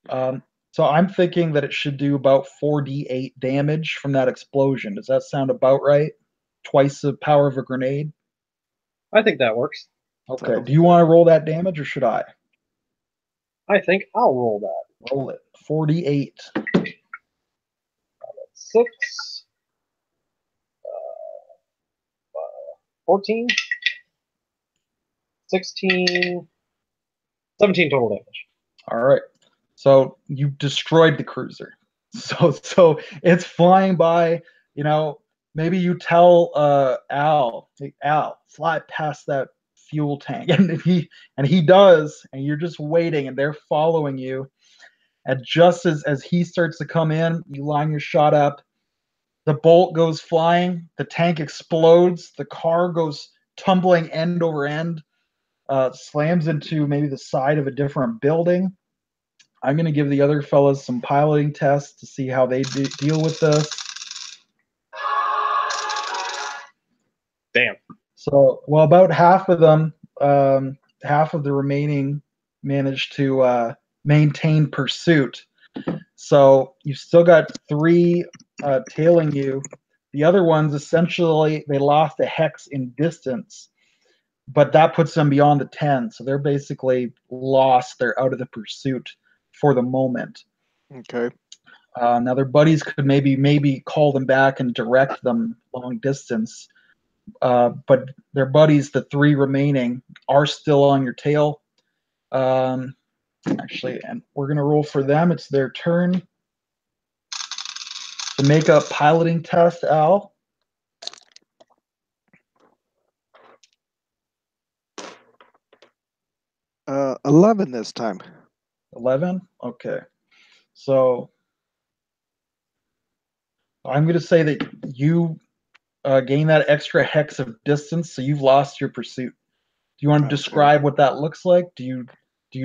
thing. So I'm thinking that it should do about 4d8 damage from that explosion. Does that sound about right? Twice the power of a grenade? I think that works. Okay. Do you want to roll that damage or should I? I think I'll roll that. Roll it. 4d8. 6. 14. 16. 17 total damage. All right. So you destroyed the cruiser. So it's flying by. Maybe you tell Al, hey, Al, fly past that fuel tank, and he does, and you're just waiting, and they're following you. And just as he starts to come in, you line your shot up. The bolt goes flying. The tank explodes. The car goes tumbling end over end, slams into maybe the side of a different building. I'm going to give the other fellas some piloting tests to see how they deal with this. Damn. So, well, about half of them, half of the remaining managed to maintain pursuit. So you've still got 3 tailing you. The other ones, essentially, they lost a hex in distance, but that puts them beyond the 10. So they're basically lost. They're out of the pursuit for the moment. Okay. Now their buddies could maybe call them back and direct them long distance. But their buddies, the 3 remaining, are still on your tail. Actually, and we're going to roll for them. It's their turn to make a piloting test, Al. 11 this time. 11? Okay. So I'm going to say that you gain that extra hex of distance, so you've lost your pursuit. Do you want to Okay. describe what that looks like? Do you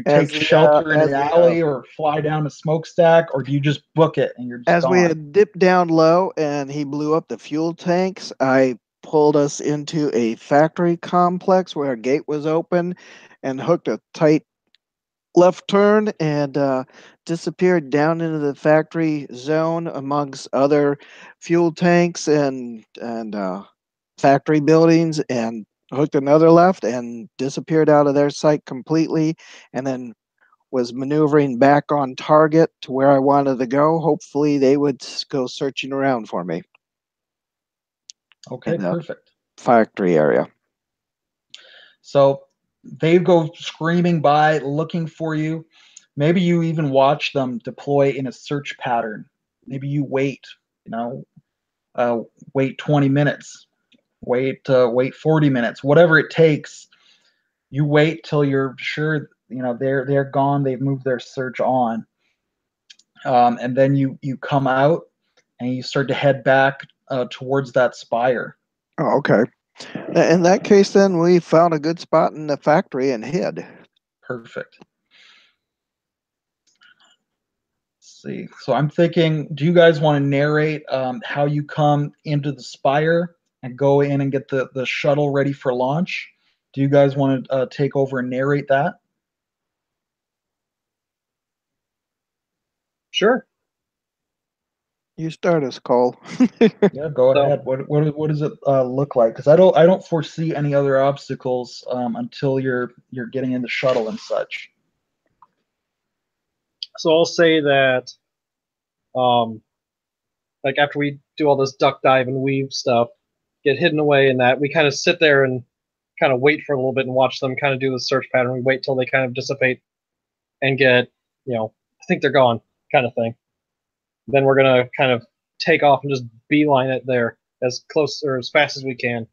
As take the, shelter in as the the, alley or fly down a smokestack, or do you just book it and you're just As we gone? had dipped down low and he blew up the fuel tanks, I pulled us into a factory complex where a gate was open and hooked a tight left turn and disappeared down into the factory zone amongst other fuel tanks and factory buildings, and hooked another left and disappeared out of their sight completely, and then was maneuvering back on target to where I wanted to go. Hopefully they would go searching around for me Okay, in the perfect. factory area. So they go screaming by, looking for you. Maybe you even watch them deploy in a search pattern. Maybe you wait, you know, wait 20 minutes, wait 40 minutes, whatever it takes. You wait till you're sure, they're gone. They've moved their search on, and then you come out and you start to head back towards that spire. Oh, okay. In that case, then we found a good spot in the factory and hid. Perfect. See, so I'm thinking, do you guys want to narrate how you come into the spire and go in and get the shuttle ready for launch? Do you guys want to take over and narrate that? Sure. You start us, Cole. Yeah, go So, ahead. What does it look like? Because I don't foresee any other obstacles until you're getting in the shuttle and such. so I'll say that, um, like after we do all this duck dive and weave stuff, get hidden away in that, we kind of sit there and kind of wait for a little bit and watch them kind of do the search pattern. We wait till they kind of dissipate and get, I think they're gone, kind of thing. Then we're gonna kind of take off and just beeline it there as close or as fast as we can.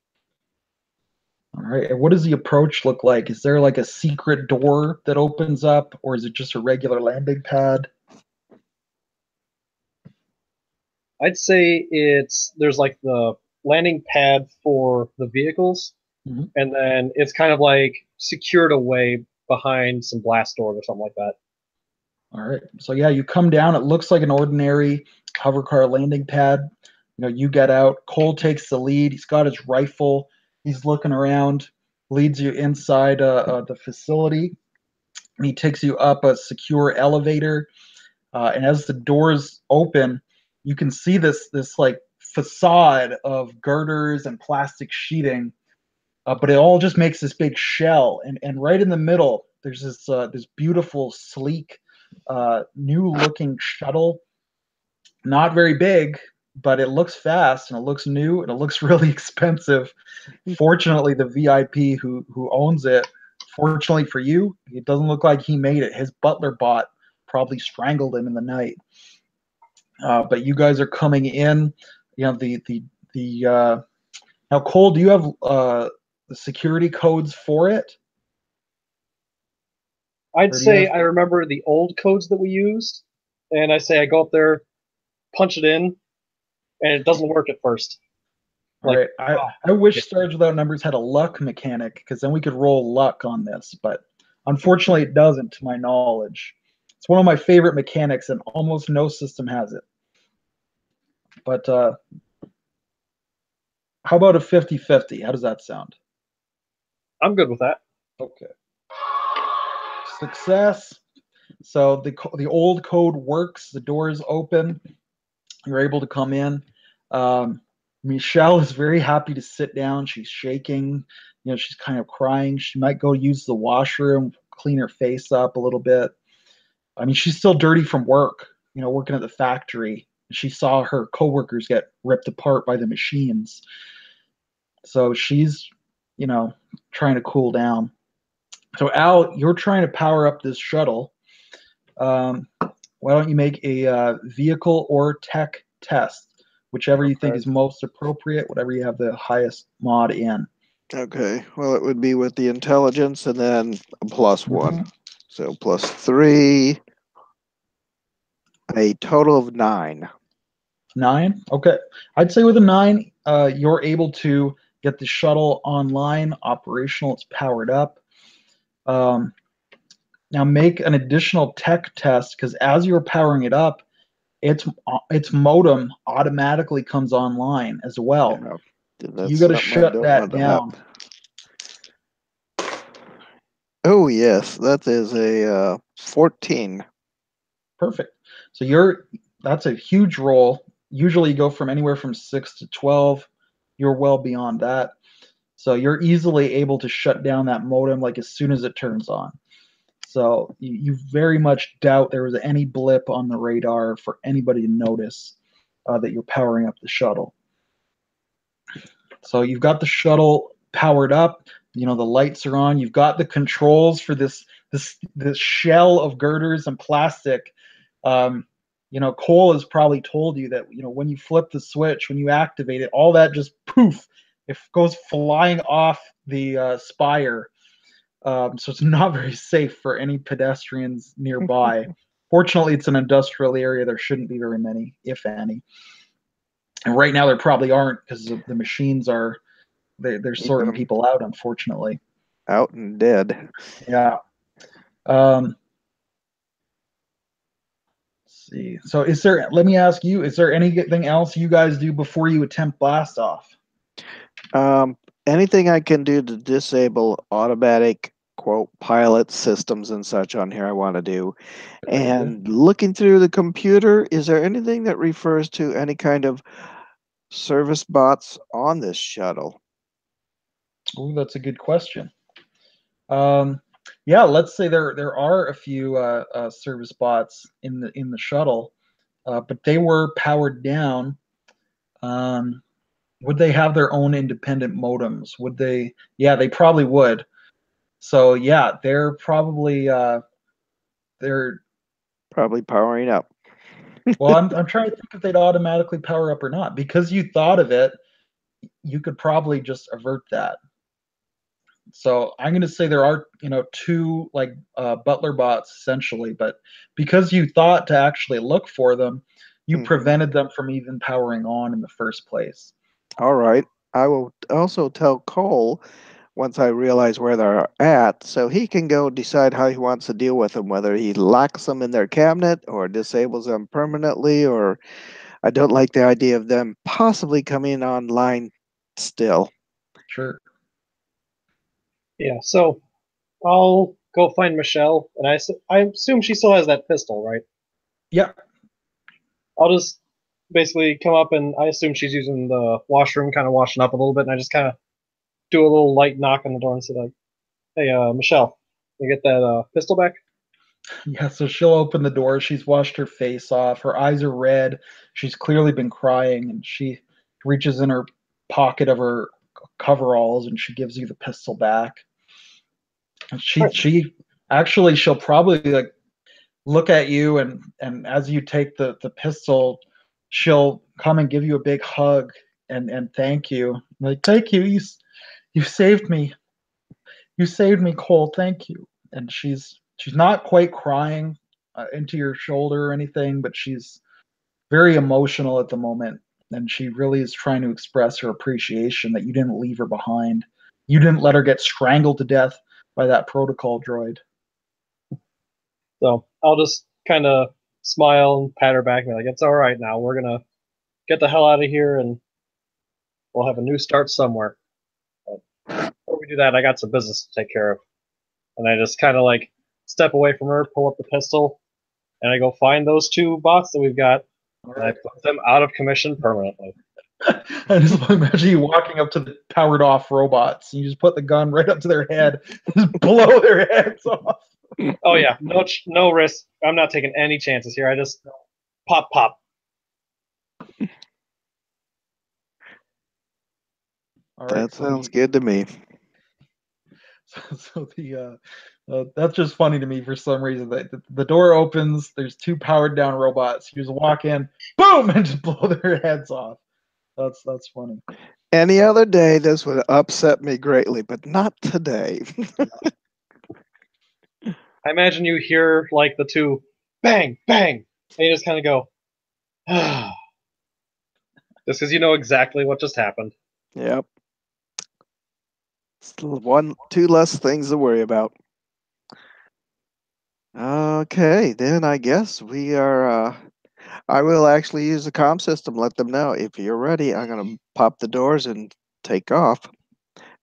All right. And what does the approach look like? Is there like a secret door that opens up, or is it just a regular landing pad? I'd say there's like the landing pad for the vehicles, Mhm. and then it's kind of like secured away behind some blast doors or something like that. All right. So yeah, you come down. It looks like an ordinary hover car landing pad. You get out. Cole takes the lead. He's got his rifle. He's looking around, leads you inside the facility. And he takes you up a secure elevator. And as the doors open, you can see this like facade of girders and plastic sheeting, but it all just makes this big shell. And right in the middle, there's this beautiful, sleek, new looking shuttle. Not very big, but it looks fast and it looks new and it looks really expensive. Fortunately, the VIP who owns it, fortunately for you, it doesn't look like he made it. His butler bot probably strangled him in the night. But you guys are coming in. The now, Cole, do you have the security codes for it? I'd Or do you say have I remember the old codes that we used, and I say I go up there, punch it in, and it doesn't work at first. All Like, right. I wish Stars Without Numbers had a luck mechanic because then we could roll luck on this, but unfortunately it doesn't to my knowledge. It's one of my favorite mechanics and almost no system has it. But how about a 50-50? How does that sound? I'm good with that. Okay. Success. So the old code works. The doors open. You're able to come in. Michelle is very happy to sit down. She's shaking. She's kind of crying. She might go use the washroom, clean her face up a little bit. I mean, she's still dirty from work, working at the factory. She saw her coworkers get ripped apart by the machines. So she's, trying to cool down. So Al, you're trying to power up this shuttle. Why don't you make a vehicle or tech test, whichever you think Okay. is most appropriate, whatever you have the highest mod in. Okay. Well, it would be with the intelligence and then a +1. Mhm. So +3, a total of 9. 9. Okay. I'd say with a 9, you're able to get the shuttle online, operational. It's powered up. Um, Now make an additional tech test because as you're powering it up, its modem automatically comes online as well. Yeah. You That's got to something I shut don't that want to have. down. Oh, yes. That is a 14. Perfect. So that's a huge roll. Usually you go from anywhere from 6 to 12. You're well beyond that. So you're easily able to shut down that modem like as soon as it turns on. So you very much doubt there was any blip on the radar for anybody to notice that you're powering up the shuttle. So you've got the shuttle powered up. You know the lights are on. You've got the controls for this shell of girders and plastic. Um, Cole has probably told you that when you flip the switch, when you activate it, all that just poof, it goes flying off the spire. So it's not very safe for any pedestrians nearby. Fortunately, it's an industrial area. There shouldn't be very many, if any. And right now, there probably aren't because the machines are they're sorting Them people out. Unfortunately, out and dead. yeah. Let's see. So, Let me ask you: is there anything else you guys do before you attempt blast off? Um, Anything I can do to disable automatic quote pilot systems and such on here I want to do. Good idea. And looking through the computer, is there anything that refers to any kind of service bots on this shuttle? Oh, that's a good question. Um, yeah, let's say there are a few service bots in the shuttle, but they were powered down. Um, would they have their own independent modems? Would they? Yeah, they probably would. So yeah, they're Probably powering up. well. I'm trying to think if they'd automatically power up or not. Because you thought of it, you could probably just avert that. So I'm going to say there are, two like butler bots essentially, but because you thought to actually look for them, you Mhm. prevented them from even powering on in the first place. All right. I will also tell Cole once I realize where they're at, so he can go decide how he wants to deal with them, whether he locks them in their cabinet or disables them permanently, or I don't like the idea of them possibly coming online still. Sure. Yeah, so I'll go find Michelle, and I assume she still has that pistol, right? Yeah. I'll just basically come up, and I assume she's using the washroom, kind of washing up a little bit, and I just kind of do a little light knock on the door and say like, "Hey, Michelle, you get that pistol back?" Yeah. So she'll open the door. She's washed her face off. Her eyes are red. She's clearly been crying, and she reaches in her pocket of her coveralls and she gives you the pistol back. And All she right. she actually she'll probably like look at you and as you take the pistol, she'll come and give you a big hug and thank you. Like, thank you. You saved me. You saved me, Cole. Thank you. And she's not quite crying into your shoulder or anything, but she's very emotional at the moment, and she really is trying to express her appreciation that you didn't leave her behind. You didn't let her get strangled to death by that protocol droid. So I'll just kind of smile and pat her back and be like, "It's all right now. We're gonna get the hell out of here, and we'll have a new start somewhere." But before we do that, I got some business to take care of, and I just kind of like step away from her, pull up the pistol, and I go find those two bots that we've got, All and I right. put them out of commission permanently. I just imagine you walking up to the powered off robots. And you just put the gun right up to their head, and just blow their heads off. Oh yeah, no risk. I'm not taking any chances here. I just pop pop. All right. That sounds good to me. So that's just funny to me for some reason. That the door opens, there's two powered down robots. You just walk in, boom, and just blow their heads off. That's funny. Any other day, this would upset me greatly, but not today. I imagine you hear like the two bang, bang, and you just kind of go, ah, just because you know exactly what just happened. Yep. Still two less things to worry about. Okay, then I guess we are. I will actually use the comm system. Let them know if you're ready. I'm gonna pop the doors and take off.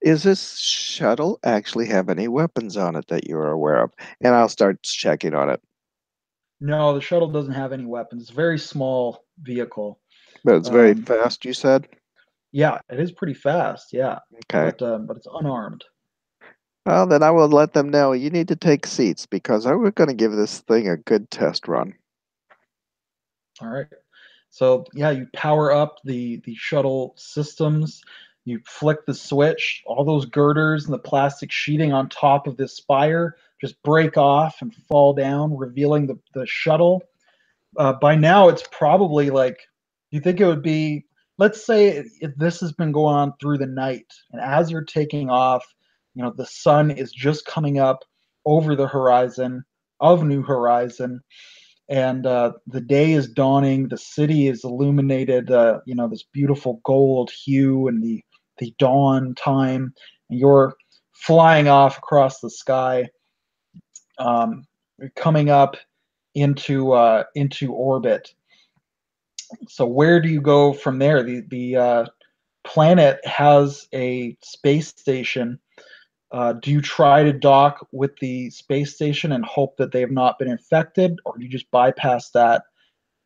Is this shuttle actually have any weapons on it that you're aware of? And I'll start checking on it. No, the shuttle doesn't have any weapons. It's a very small vehicle. But it's very Um, fast, you said? yeah, it is pretty fast. Yeah, Okay. but it's unarmed. Well, then I will let them know you need to take seats because we're going to give this thing a good test run. All right. So yeah, you power up the shuttle systems. You flick the switch. All those girders and the plastic sheeting on top of this spire just break off and fall down, revealing the shuttle. By now, it's probably like you think it would be. Let's say if this has been going on through the night, and as you're taking off, the sun is just coming up over the horizon of New Horizon, and the day is dawning. The city is illuminated, this beautiful gold hue and the dawn time. And you're flying off across the sky, coming up into orbit. So where do you go from there? The planet has a space station. Do you try to dock with the space station and hope that they have not been infected, or do you just bypass that?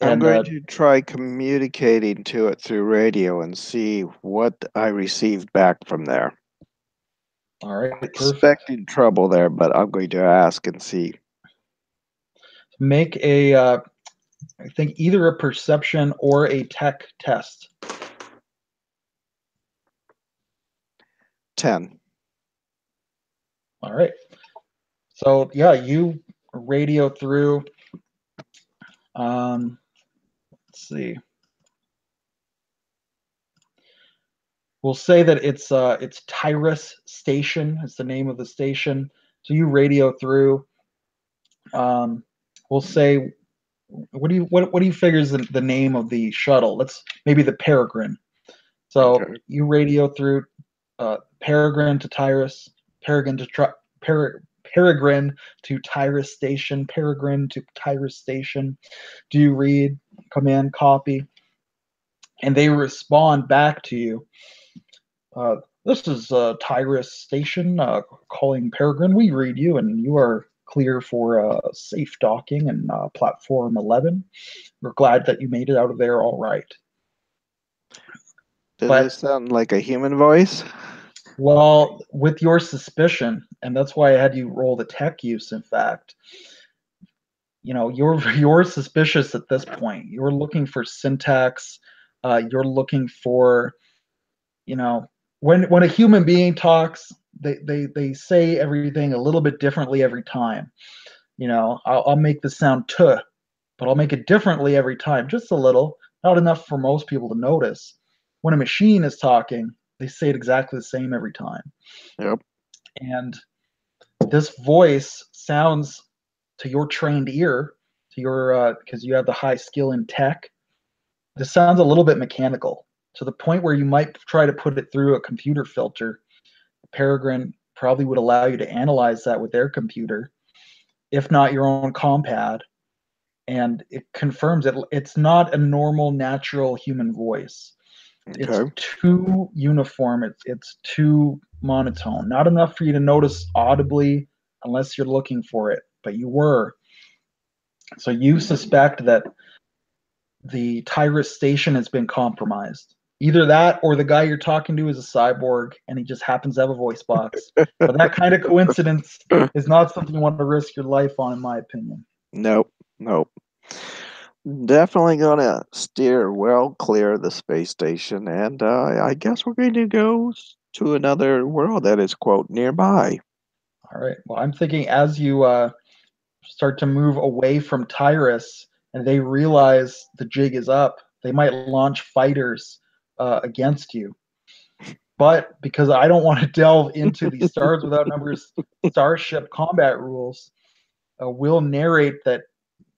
I'm And going to try communicating to it through radio and see what I received back from there. all right, perfect. Expecting trouble there, but I'm going to ask and see. Make I think either a perception or a tech test. 10. All right. So yeah, you radio through. Let's see. We'll say that it's Tyrus Station. It's the name of the station. So you radio through. We'll say, what do you figure is the name of the shuttle? Let's maybe the Peregrine. So Okay. you radio through Peregrine to Tyrus, Peregrine to Peregrine to Tyrus Station, Peregrine to Tyrus Station. Do you read, command, copy? And they respond back to you. This is Tyrus Station calling Peregrine. We read you, and you are clear for safe docking and platform 11. We're glad that you made it out of there all right. Does But this sound like a human voice? well, with your suspicion, and that's why I had you roll the tech use. In fact, you're suspicious at this point. You're looking for syntax. You're looking for, when a human being talks, they say everything a little bit differently every time. I'll make the sound t, but I'll make it differently every time, just a little, not enough for most people to notice. When a machine is talking, they say it exactly the same every time. Yep. And this voice sounds, to your trained ear, to your because you have the high skill in tech, this sounds a little bit mechanical, to the point where you might try to put it through a computer filter. Peregrine probably would allow you to analyze that with their computer, if not your own compad, and it confirms it's not a normal, natural human voice. It's Okay. too uniform. It's too monotone. Not enough for you to notice audibly unless you're looking for it, but you were. So you suspect that the Tyrus station has been compromised. Either that or the guy you're talking to is a cyborg and he just happens to have a voice box. But that kind of coincidence is not something you want to risk your life on, in my opinion. Nope. Nope. Definitely gonna steer well clear of the space station, and I guess we're going to go to another world that is quote nearby. All right. Well, I'm thinking as you start to move away from Tyrus and they realize the jig is up, they might launch fighters against you. But because I don't want to delve into the Stars Without Numbers Starship combat rules, we'll narrate that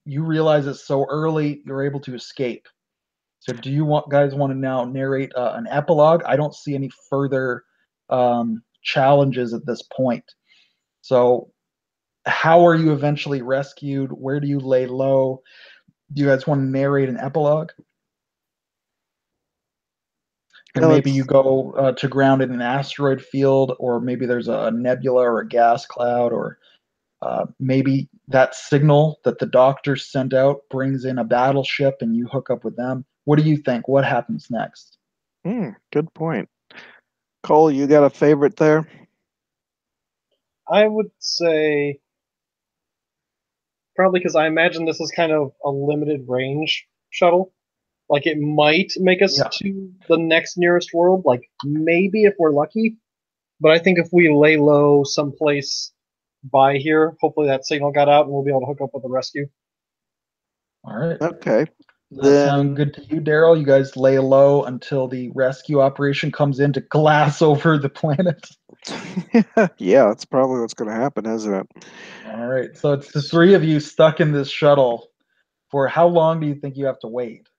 you realize it so early you're able to escape. So do you guys want to now narrate an epilogue? I don't see any further challenges at this point. So how are you eventually rescued? Where do you lay low? Do you guys want to narrate an epilogue? And maybe you go to ground in an asteroid field, or maybe there's a nebula or a gas cloud, or maybe that signal that the doctor sent out brings in a battleship and you hook up with them. What do you think? What happens next? Good point. Cole, you got a favorite there? I would say probably because I imagine this is kind of a limited range shuttle. Like it might make us to the next nearest world, like maybe if we're lucky. But I think if we lay low someplace by here, hopefully that signal got out and we'll be able to hook up with the rescue. All right. Okay. Does that sound good to you, Daryl? You guys lay low until the rescue operation comes in to glass over the planet? Yeah, that's probably what's going to happen, isn't it? All right. So it's the three of you stuck in this shuttle. For how long do you think you have to wait?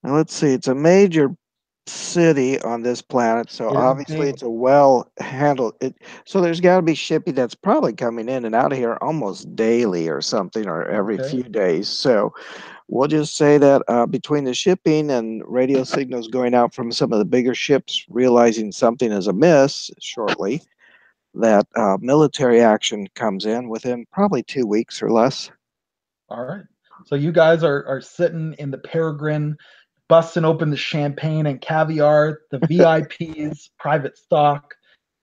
Now, let's see. It's a major city on this planet, so obviously it's a well handled. So there's got to be shipping that's probably coming in and out of here almost daily or something, or every few days. So we'll just say that between the shipping and radio signals going out from some of the bigger ships realizing something is amiss shortly, that military action comes in within probably 2 weeks or less. All right. So you guys are sitting in the Peregrine, busting open the champagne and caviar, the VIPs, private stock.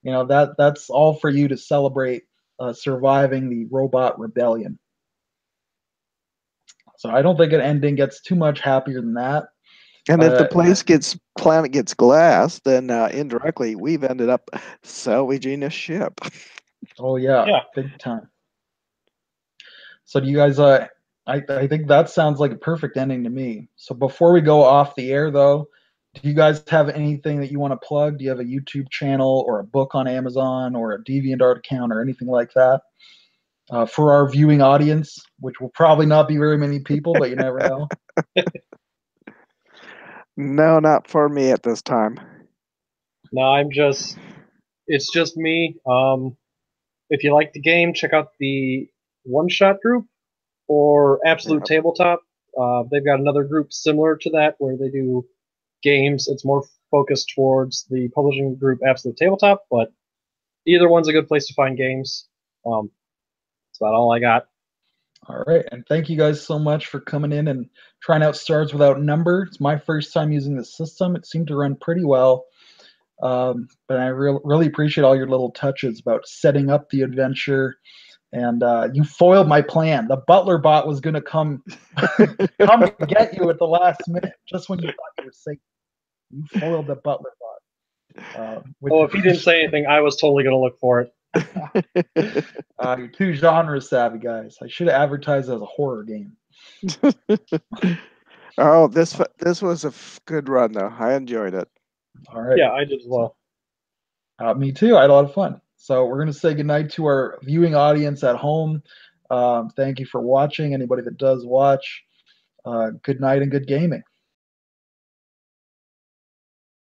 You know, that's all for you to celebrate surviving the robot rebellion. So I don't think an ending gets too much happier than that. And if the planet gets glassed, then indirectly we've ended up salvaging a ship. Oh yeah, big time. So do you guys? I think that sounds like a perfect ending to me. So before we go off the air, though, do you guys have anything that you want to plug? Do you have a YouTube channel or a book on Amazon or a DeviantArt account or anything like that? For our viewing audience, which will probably not be very many people, but you never know. No, not for me at this time. No, it's just me. If you like the game, check out the Oneshot group or Absolute Tabletop. They've got another group similar to that where they do games. It's more focused towards the publishing group Absolute Tabletop, but either one's a good place to find games. That's about all I got. All right, and thank you guys so much for coming in and trying out Stars Without Number. It's my first time using the system. It seemed to run pretty well, but I really appreciate all your little touches about setting up the adventure, and you foiled my plan. The butler bot was going to come get you at the last minute, just when you thought you were safe. You foiled the butler bot. If he didn't say anything, I was totally going to look for it. You're too genre savvy, guys. I should have advertised as a horror game. Oh, this was a good run, though. I enjoyed it. All right. Yeah, I did as well. Me too. I had a lot of fun. So we're going to say goodnight to our viewing audience at home. Thank you for watching. Anybody that does watch, good night and good gaming.